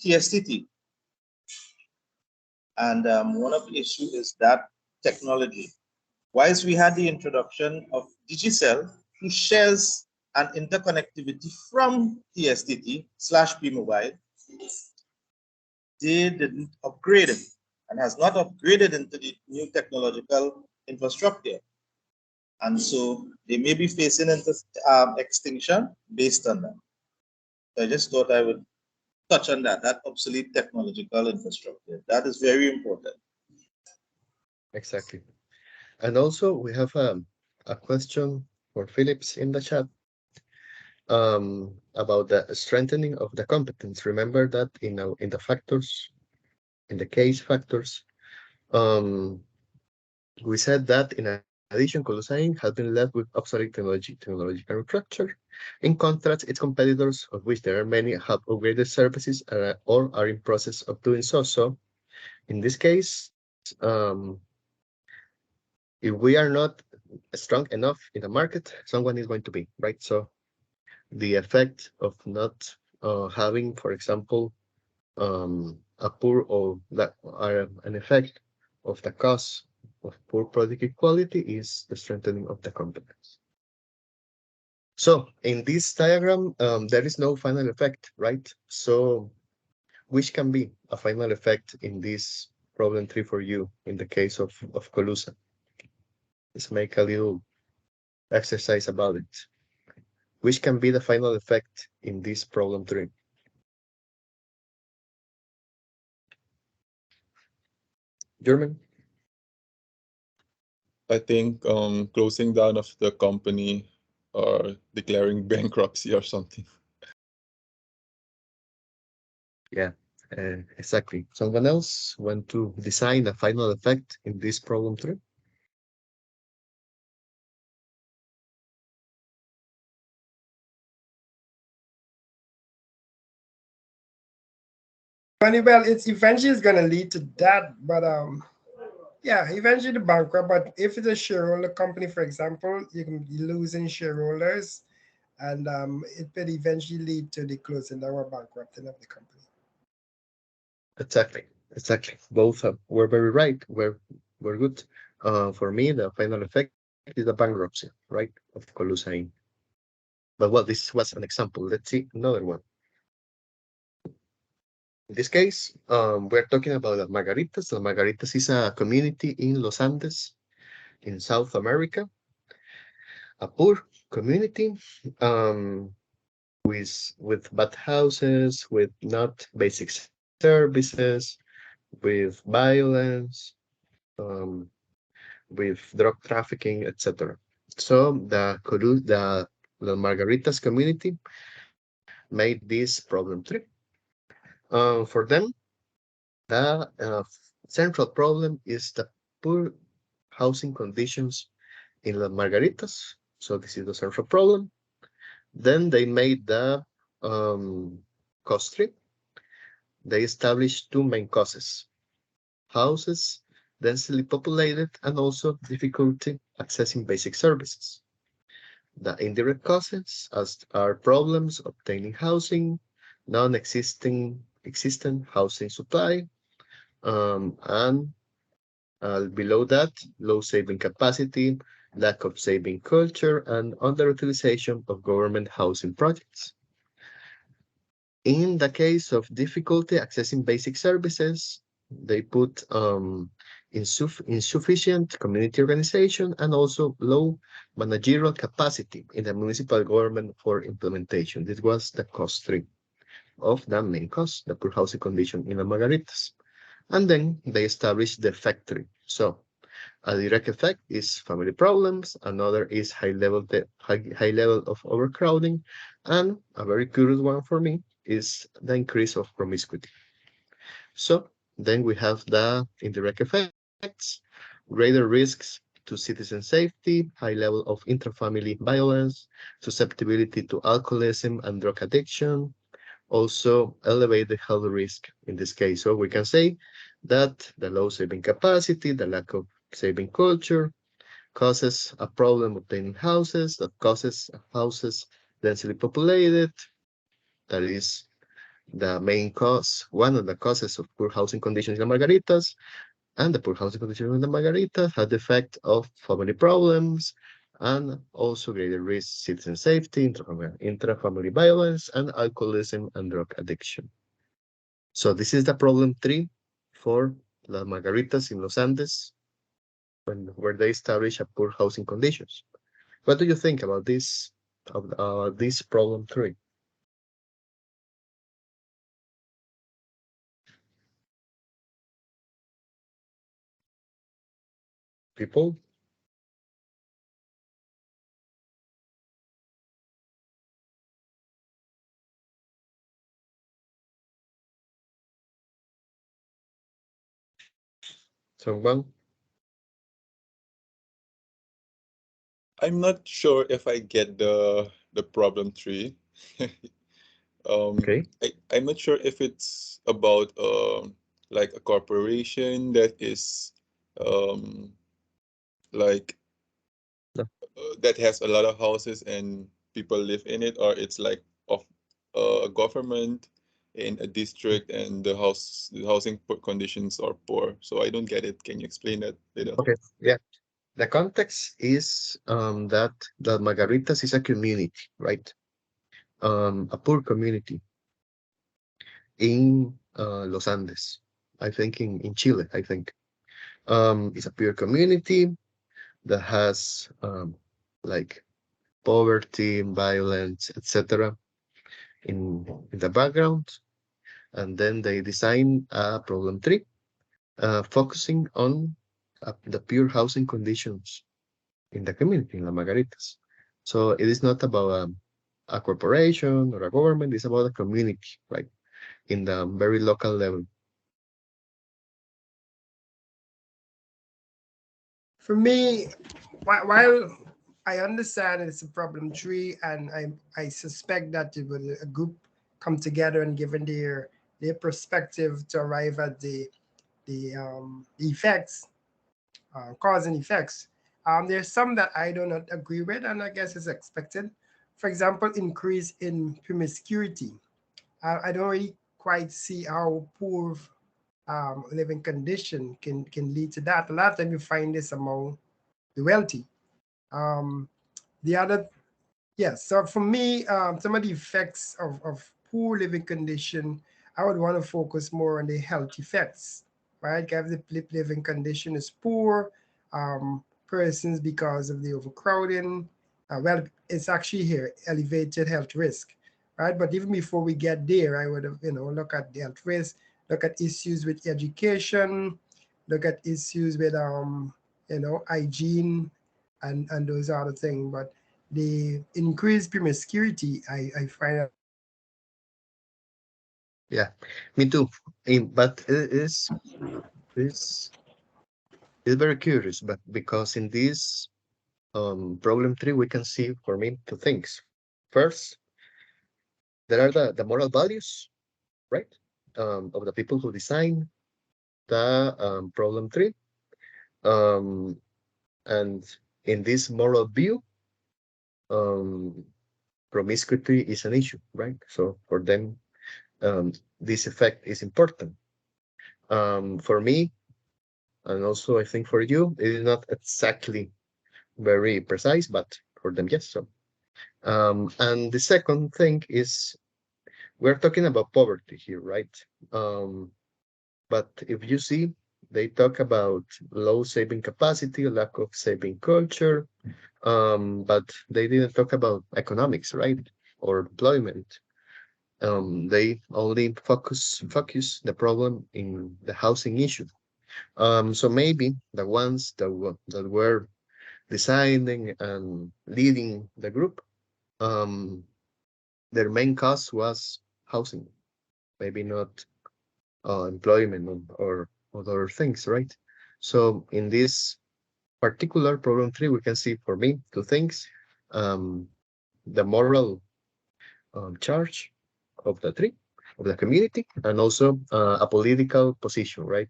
TSTT. And one of the issues is that technology. Whilst we had the introduction of Digicel, who shares an interconnectivity from TSTT / P-Mobile, they didn't upgrade it and has not upgraded into the new technological infrastructure. And so they may be facing into extinction based on that. So I just thought I would touch on that obsolete technological infrastructure. That is very important. Exactly. And also we have a question for Philips in the chat about the strengthening of the competence. Remember that in the factors, in the case factors, we said that in a case addition, Colusain has been left with obsolete technological infrastructure. In contrast, its competitors, of which there are many, have upgraded services or are in process of doing so. So, in this case, if we are not strong enough in the market, someone is going to be, right? So, the effect of not having, for example, a poor or that an effect of the cost of poor product quality is the strengthening of the competence. So in this diagram, there is no final effect, right? So which can be a final effect in this problem 3 for you in the case of Colusa? Let's make a little exercise about it. Which can be the final effect in this problem 3? German? I think closing down of the company or declaring bankruptcy or something. Yeah, exactly. Someone else want to design a final effect in this problem 3? Well, it's eventually is gonna lead to that, but yeah, eventually the bankrupt. But if it's a shareholder company, for example, you can be losing shareholders, and it will eventually lead to the closing down or bankrupting of the company. Exactly, exactly. Both were very right. Were good. For me, the final effect is the bankruptcy, right, of Colusain. But well, this was an example. Let's see another one. In this case, we're talking about the Margaritas. The Margaritas is a community in Los Andes, in South America, a poor community, with bad houses, with not basic services, with violence, um, with drug trafficking, etc. So the Margaritas community made this problem 3. For them, the central problem is the poor housing conditions in the Margaritas. So this is the central problem. Then they made the cost 3. They established 2 main causes: houses densely populated and also difficulty accessing basic services. The indirect causes are problems obtaining housing, non-existent housing supply, and below that, low saving capacity, lack of saving culture, and underutilization of government housing projects. In the case of difficulty accessing basic services, they put insufficient community organization and also low managerial capacity in the municipal government for implementation. This was the cost 3 of the main cause, the poor housing condition in the Margaritas. And then they established the factory. So a direct effect is family problems, another is high level of overcrowding, and a very curious one for me is the increase of promiscuity. So then we have the indirect effects, greater risks to citizen safety, high level of intrafamily violence, susceptibility to alcoholism and drug addiction, also elevated health risk in this case. So we can say that the low saving capacity, the lack of saving culture, causes a problem obtaining houses, that causes houses densely populated. That is the main cause, one of the causes of poor housing conditions in the Margaritas. And the poor housing conditions in the Margaritas had the effect of family problems and also greater risk citizen safety, intrafamily violence, and alcoholism and drug addiction. So this is the problem 3 for the Margaritas in Los Andes, where they establish a poor housing conditions. What do you think about this problem 3? People? Someone? I'm not sure if I get the problem tree. Okay. I'm not sure if it's about like a corporation that is um like No. that has a lot of houses and people live in it, or it's like of a government in a district and the housing conditions are poor. So I don't get it. Can you explain that later? Okay. Yeah. The context is that Margaritas is a community, right? A poor community in Los Andes. I think in Chile, I think. It's a poor community that has like poverty, violence, etc. In the background, and then they design a problem tree, focusing on the pure housing conditions in the community in La Margaritas. So it is not about a corporation or a government; it's about a community, right, in the very local level. For me, while I understand it's a problem tree, and I suspect that it would a group come together and given their perspective to arrive at the effects, cause and effects. There's some that I do not agree with, and I guess it's expected. For example, increase in promiscuity. I don't really quite see how poor living condition can lead to that. A lot of time you find this among the wealthy. Um, the other, yes. So for me, some of the effects of poor living condition, I would want to focus more on the health effects, right? If the living condition is poor, persons because of the overcrowding, well, it's actually here elevated health risk, right? But even before we get there, I would have look at the health risk, look at issues with education, look at issues with hygiene, and those other things. But the increased promiscuity, I find that. Yeah, me too. But is it's very curious, but because in this problem tree we can see for me two things. First, there are the moral values, right, of the people who design the problem tree, um, and in this moral view, um, promiscuity is an issue, right? So for them, this effect is important. For me, and also I think for you, it is not exactly very precise, but for them, yes. So, and the second thing is we're talking about poverty here, right? Um, but if you see, they talk about low saving capacity, lack of saving culture, but they didn't talk about economics, right? Or employment. They only focus the problem in the housing issue. So maybe the ones that were designing and leading the group, um, their main cause was housing, maybe not employment or other things, right? So in this particular problem tree, we can see for me two things: the moral charge of the tree, of the community, and also a political position, right,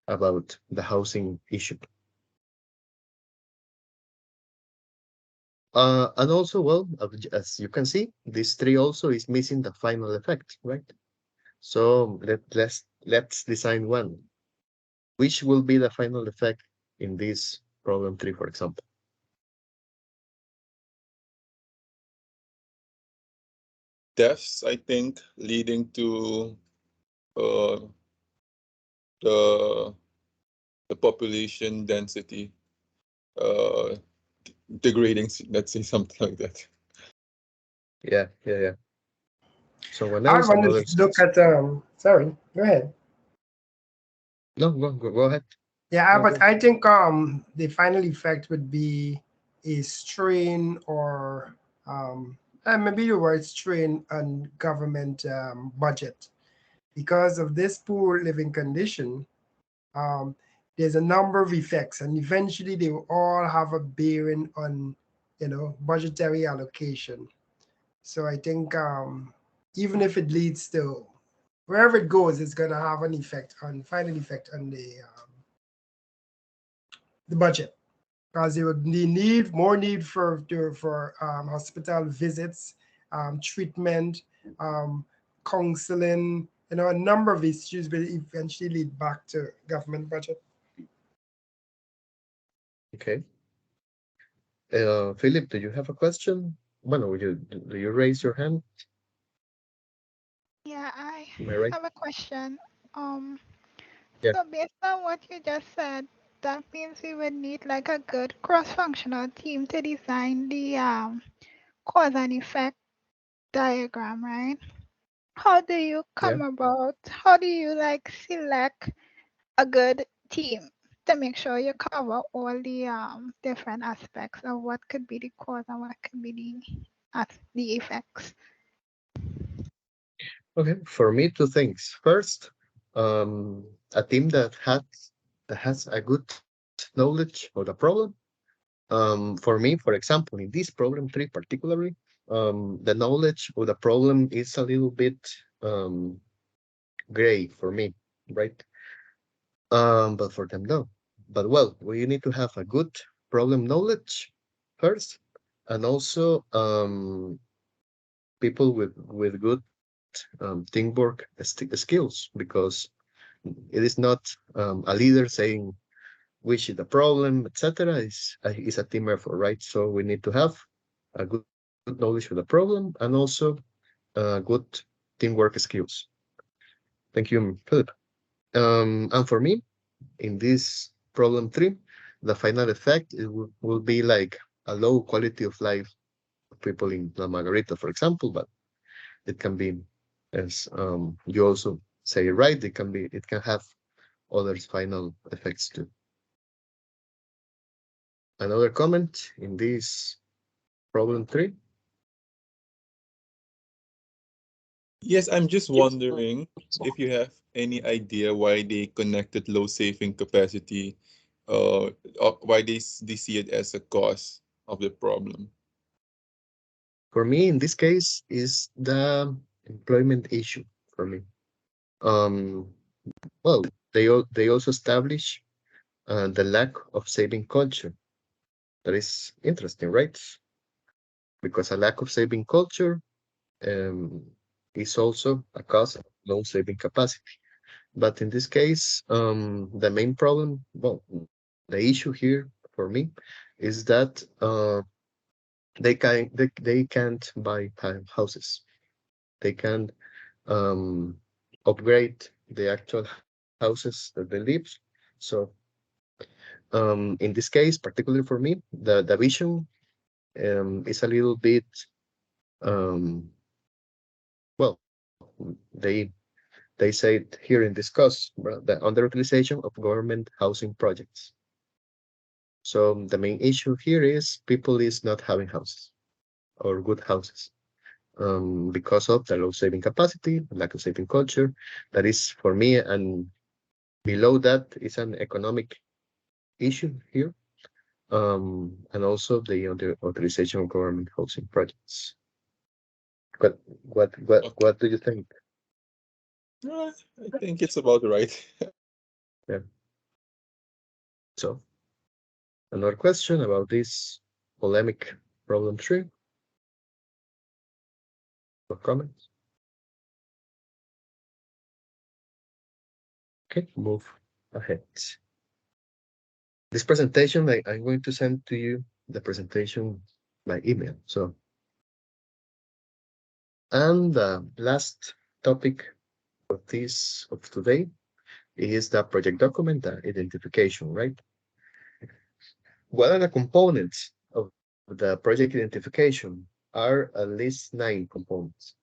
about the housing issue. And also, well, as you can see, this tree also is missing the final effect, right? So let's design one. Which will be the final effect in this problem tree, for example? Deaths, I think, leading to uh, the the population density uh, degrading. Let's say something like that. Yeah, yeah, yeah. Someone I else, want another to look sense. at sorry, go ahead. No, go ahead. Yeah, No, but go. I think the final effect would be a strain or maybe the word strain on government budget because of this poor living condition. Um, there's a number of effects, and eventually they will all have a bearing on budgetary allocation. So I think even if it leads to wherever it goes, it's going to have an effect on final effect on the budget, because they would need more need for hospital visits, treatment, um, counseling. A number of issues will eventually lead back to government budget. Okay. Philip, do you have a question? Bueno, do you raise your hand? Yeah, I Am I right? have a question. Um, Yeah. so based on what you just said, that means we would need like a good cross-functional team to design the cause and effect diagram, right? How do you Yeah. come about? How do you like select a good team to make sure you cover all the different aspects of what could be the cause and what could be the effects? Okay. For me, two things. First, a team that has a good knowledge of the problem. For me, for example, in this problem three particularly, the knowledge of the problem is a little bit um, gray for me, right? But for them, no. But well, we need to have a good problem knowledge first, and also people with good teamwork skills, because it is not a leader saying which is the problem, etc. Is a team effort, right? So we need to have a good knowledge of the problem and also good teamwork skills. Thank you, Philip. And for me, in this problem three, the final effect will be like a low quality of life of people in La Margarita, for example, but it can be, as you also say, right, it can have other final effects too. Another comment in this problem three? Yes, I'm just wondering if you have any idea why they connected low saving capacity, why they see it as a cause of the problem. For me, in this case, is the employment issue for me. Um, well, they also establish the lack of saving culture. That is interesting, right? Because a lack of saving culture um, is also a cause of low saving capacity. But in this case, the main problem, well, the issue here for me is that they can't buy houses. They can't um, upgrade the actual houses that they live. So in this case, particularly for me, the vision is a little bit um, well, they they say it here in this course, the underutilization of government housing projects. So the main issue here is people is not having houses or good houses because of the low saving capacity, lack of saving culture. That is for me, and below that is an economic issue here, and also the authorization of government housing projects. What Okay. what do you think? I think it's about right. Yeah. So another question about this polemic problem three or comments. Okay, move ahead. This presentation, I'm going to send to you the presentation by email. So, and the last topic of today is the project document identification, right? What are the components of the project identification? Are at least 9 components.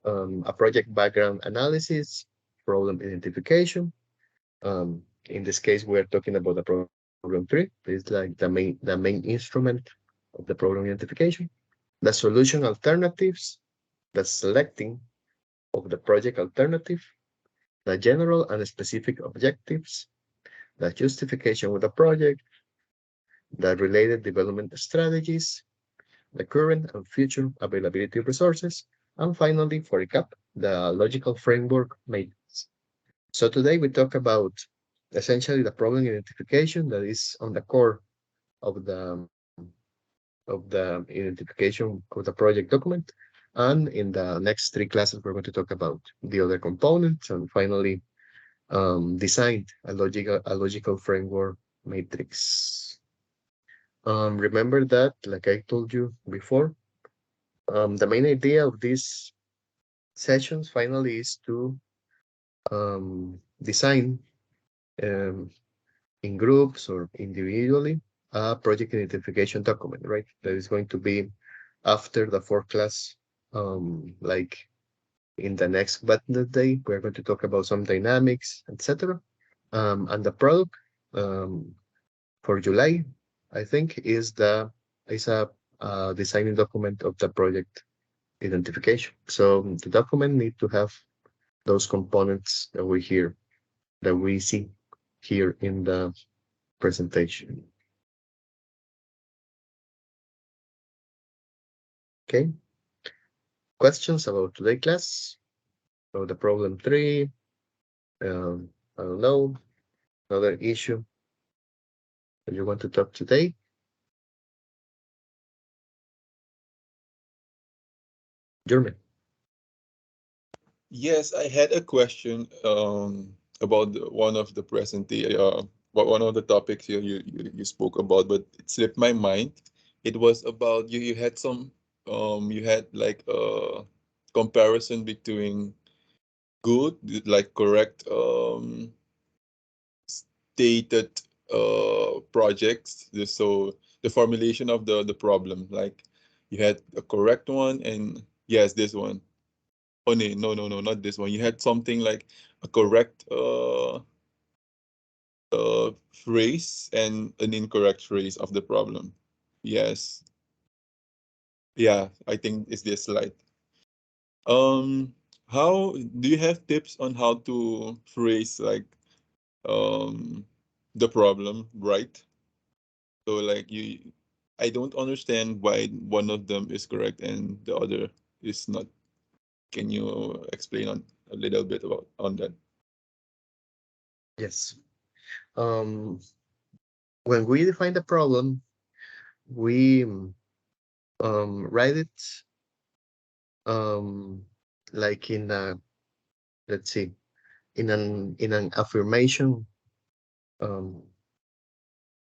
A project background analysis, problem identification. In this case, we're talking about the problem three. It's like the main instrument of the problem identification. The solution alternatives, the selecting of the project alternative, the general and specific objectives, the justification of the project, the related development strategies, the current and future availability of resources, and finally, for recap, the logical framework matrix. So today we talk about essentially the problem identification that is on the core of the identification of the project document. And in the next three classes, we're going to talk about the other components and finally designed a logical framework matrix. Remember that, like I told you before, the main idea of these sessions finally is to design um, in groups or individually a project identification document, right? That is going to be after the fourth class, like in the next Wednesday, we're going to talk about some dynamics, etc. And the product for July, I think, is a designing document of the project identification. So the document need to have those components that we see here in the presentation. Okay. Questions about today's class? About the problem 3? I don't know. Another issue that you want to talk today? Jeremy. Yes, I had a question about one of the one of the topics you spoke about, but it slipped my mind. It was about you had some you had like a comparison between good, like correct stated projects. So the formulation of the problem, like you had a correct one and yes, this one. Oh no, not this one. You had something like a correct phrase and an incorrect phrase of the problem. Yes. Yeah, I think it's this slide. How do you have tips on how to phrase like um the problem right? So like I don't understand why one of them is correct and the other is not. Can you explain on a little bit about on that? Yes. When we define the problem, we write it like in a, let's see, in an affirmation um,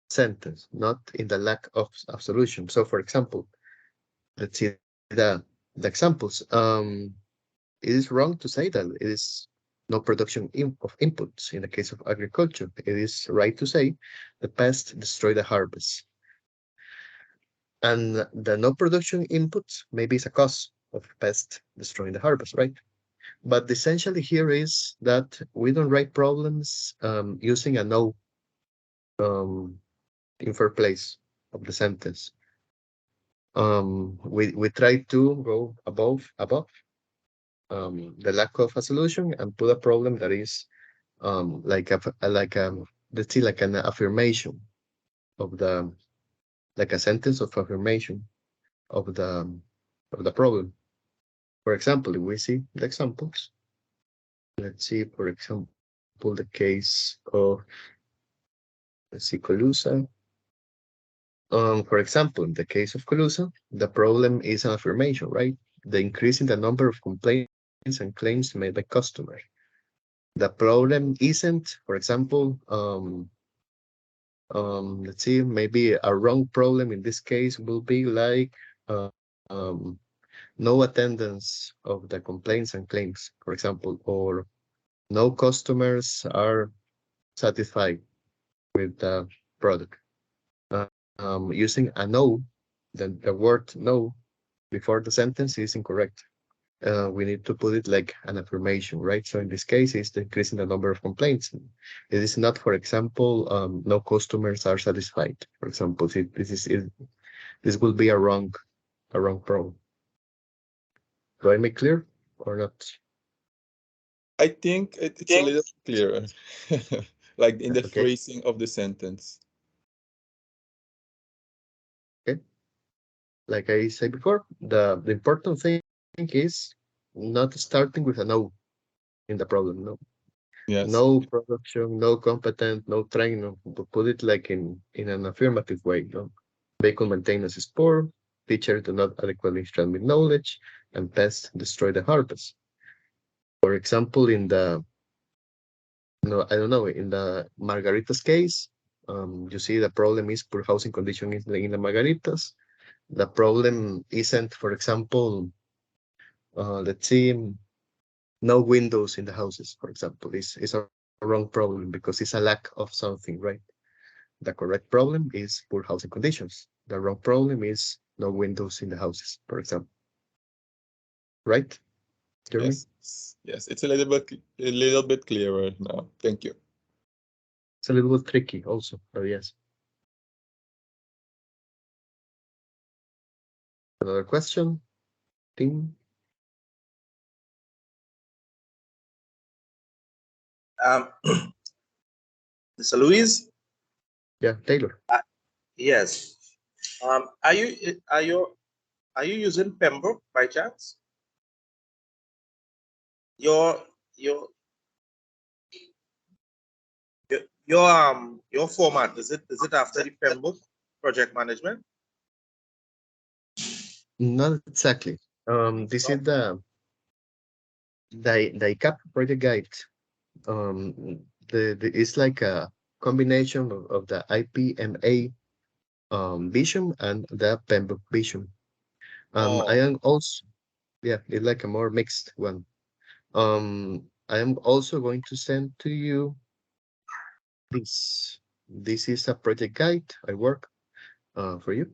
sentence, not in the lack of solution. So, for example, let's see the examples. It is wrong to say that it is no production of inputs in the case of agriculture. It is right to say the pest destroy the harvest. And the no production inputs maybe is a cause of pest destroying the harvest, right? But essentially here is that we don't write problems using a no in first place of the sentence. We try to go above the lack of a solution and put a problem that is like let's see, like an affirmation of the, like a sentence of affirmation of the problem. For example, if we see the examples, let's see, for example, the case of, let's see, Colusa. For example, in the case of Colusa, the problem is an affirmation, right? The increase in the number of complaints and claims made by customers. The problem isn't, for example, let's see, maybe a wrong problem in this case will be like um, no attendance of the complaints and claims, for example, or no customers are satisfied with the product. Using a no, then the word no before the sentence is incorrect. We need to put it like an affirmation, right? So in this case, it's increasing the number of complaints. It is not, for example, no customers are satisfied. For example, this will be a wrong problem. Do I make clear or not? I think it's a little clearer, like in the Okay. phrasing of the sentence. Okay. like I said before, the important thing is not starting with a no in the problem. No, Yes. no production, no competent, no training. To put it like in an affirmative way. No, vehicle maintenance is poor. Teachers do not adequately transmit knowledge, and pests destroy the harvest. For example, in the no, I don't know, in the Margarita's case, you see the problem is poor housing condition in the Margaritas. The problem isn't, for example, let's see, no windows in the houses, for example. It's a wrong problem because it's a lack of something, right? The correct problem is poor housing conditions. The wrong problem is no windows in the houses, for example. Right, Jeremy? Yes. Yes. It's a little bit clearer now. Thank you. It's a little bit tricky also, but yes. Another question, team? Mr. Louise? Yeah, Taylor. Yes. Are you using Pembroke by chance? Your your your format, is it after the Pembroke project management? Not exactly. This is No. the ICAP project guide. The it's like a combination of the IPMA vision and the Pembroke vision. I Oh, am also, yeah, it's like a more mixed one. I am also going to send to you this. This is a project guide I work for you.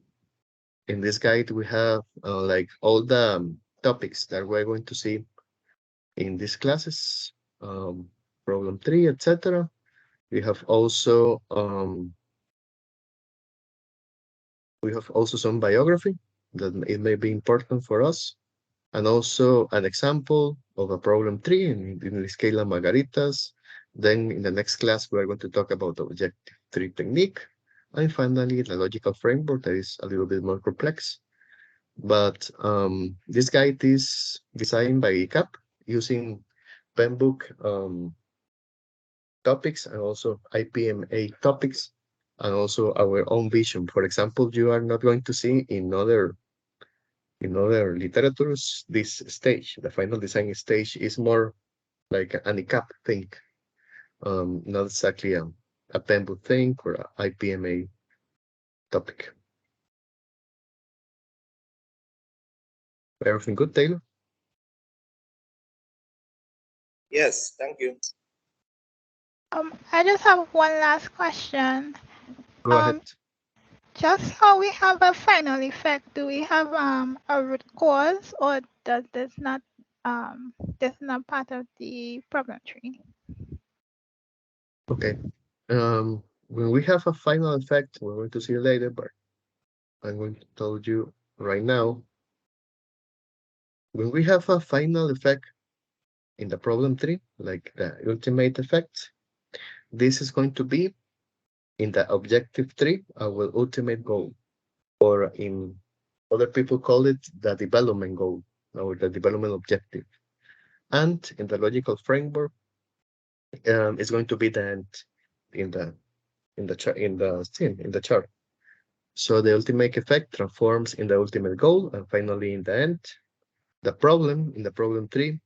In this guide, we have like all the topics that we're going to see in these classes, problem 3, etc. We have also some biography that it may be important for us, and also an example of a problem 3 in the scale of Margaritas. Then in the next class, we are going to talk about the objective 3 technique, and finally the logical framework that is a little bit more complex. But this guide is designed by ICAP using Pembroke topics and also IPMA topics and also our own vision. For example, you are not going to see in other literatures this stage. The final design stage is more like an ICAP thing, not exactly a Pembroke thing or a IPMA topic. Everything good, Taylor? yes, thank you. I just have one last question. Go ahead. Just how we have a final effect, do we have a root cause, or does this not part of the problem tree? Okay. When we have a final effect, we're going to see it later, but I'm going to tell you right now. When we have a final effect in the problem tree, like the ultimate effect, this is going to be in the objective tree, our ultimate goal, or in other people call it the development goal or the development objective. And in the logical framework, it's going to be the end in the chart. So the ultimate effect transforms in the ultimate goal, and finally in the end, the problem in the problem tree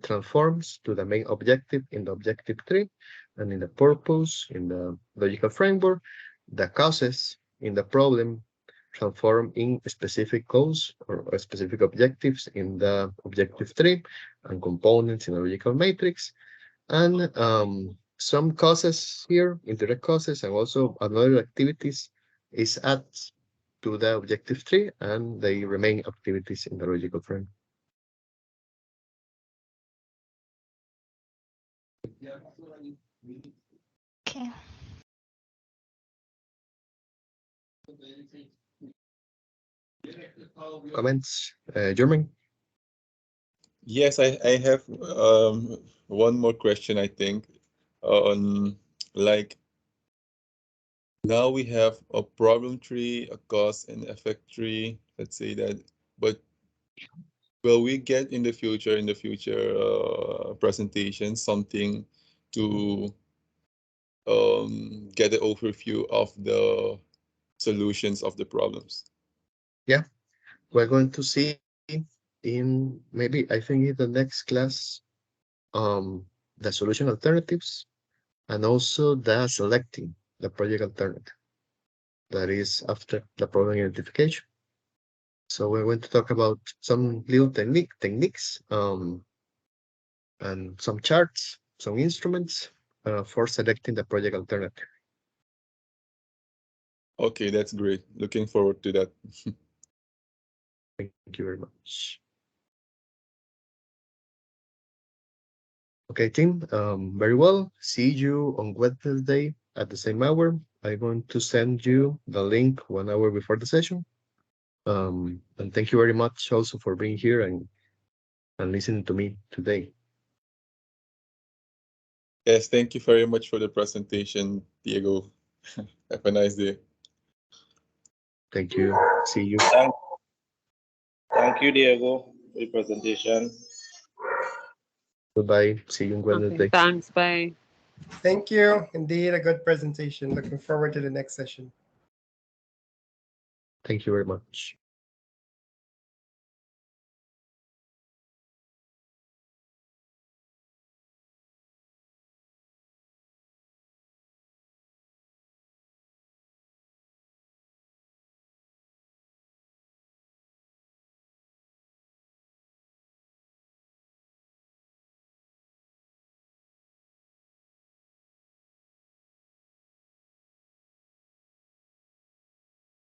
transforms to the main objective in the objective tree, and in the purpose in the logical framework, the causes in the problem transform in specific goals or specific objectives in the objective tree and components in the logical matrix. And some causes here, indirect causes, and also another activities is added to the objective tree, and they remain activities in the logical frame. Okay. Comments, German? Yes, I have one more question, I think, on like Now we have a problem tree, a cause and effect tree. Let's say that, but will we get in the future presentation something to get an overview of the solutions of the problems? Yeah, we're going to see in maybe I think in the next class the solution alternatives and also the selecting the project alternative that is after the problem identification. So we're going to talk about some little techniques and some charts, some instruments for selecting the project alternative. Okay, that's great. Looking forward to that. Thank you very much. Okay, team, very well. See you on Wednesday at the same hour. I'm going to send you the link 1 hour before the session. And thank you very much also for being here and listening to me today. Yes, thank you very much for the presentation, Diego. Have a nice day. Thank you. See you. Thank you, Diego, for the presentation. Goodbye. See you on Wednesday. Thanks. Bye. Thank you. Indeed, a good presentation. Looking forward to the next session. Thank you very much.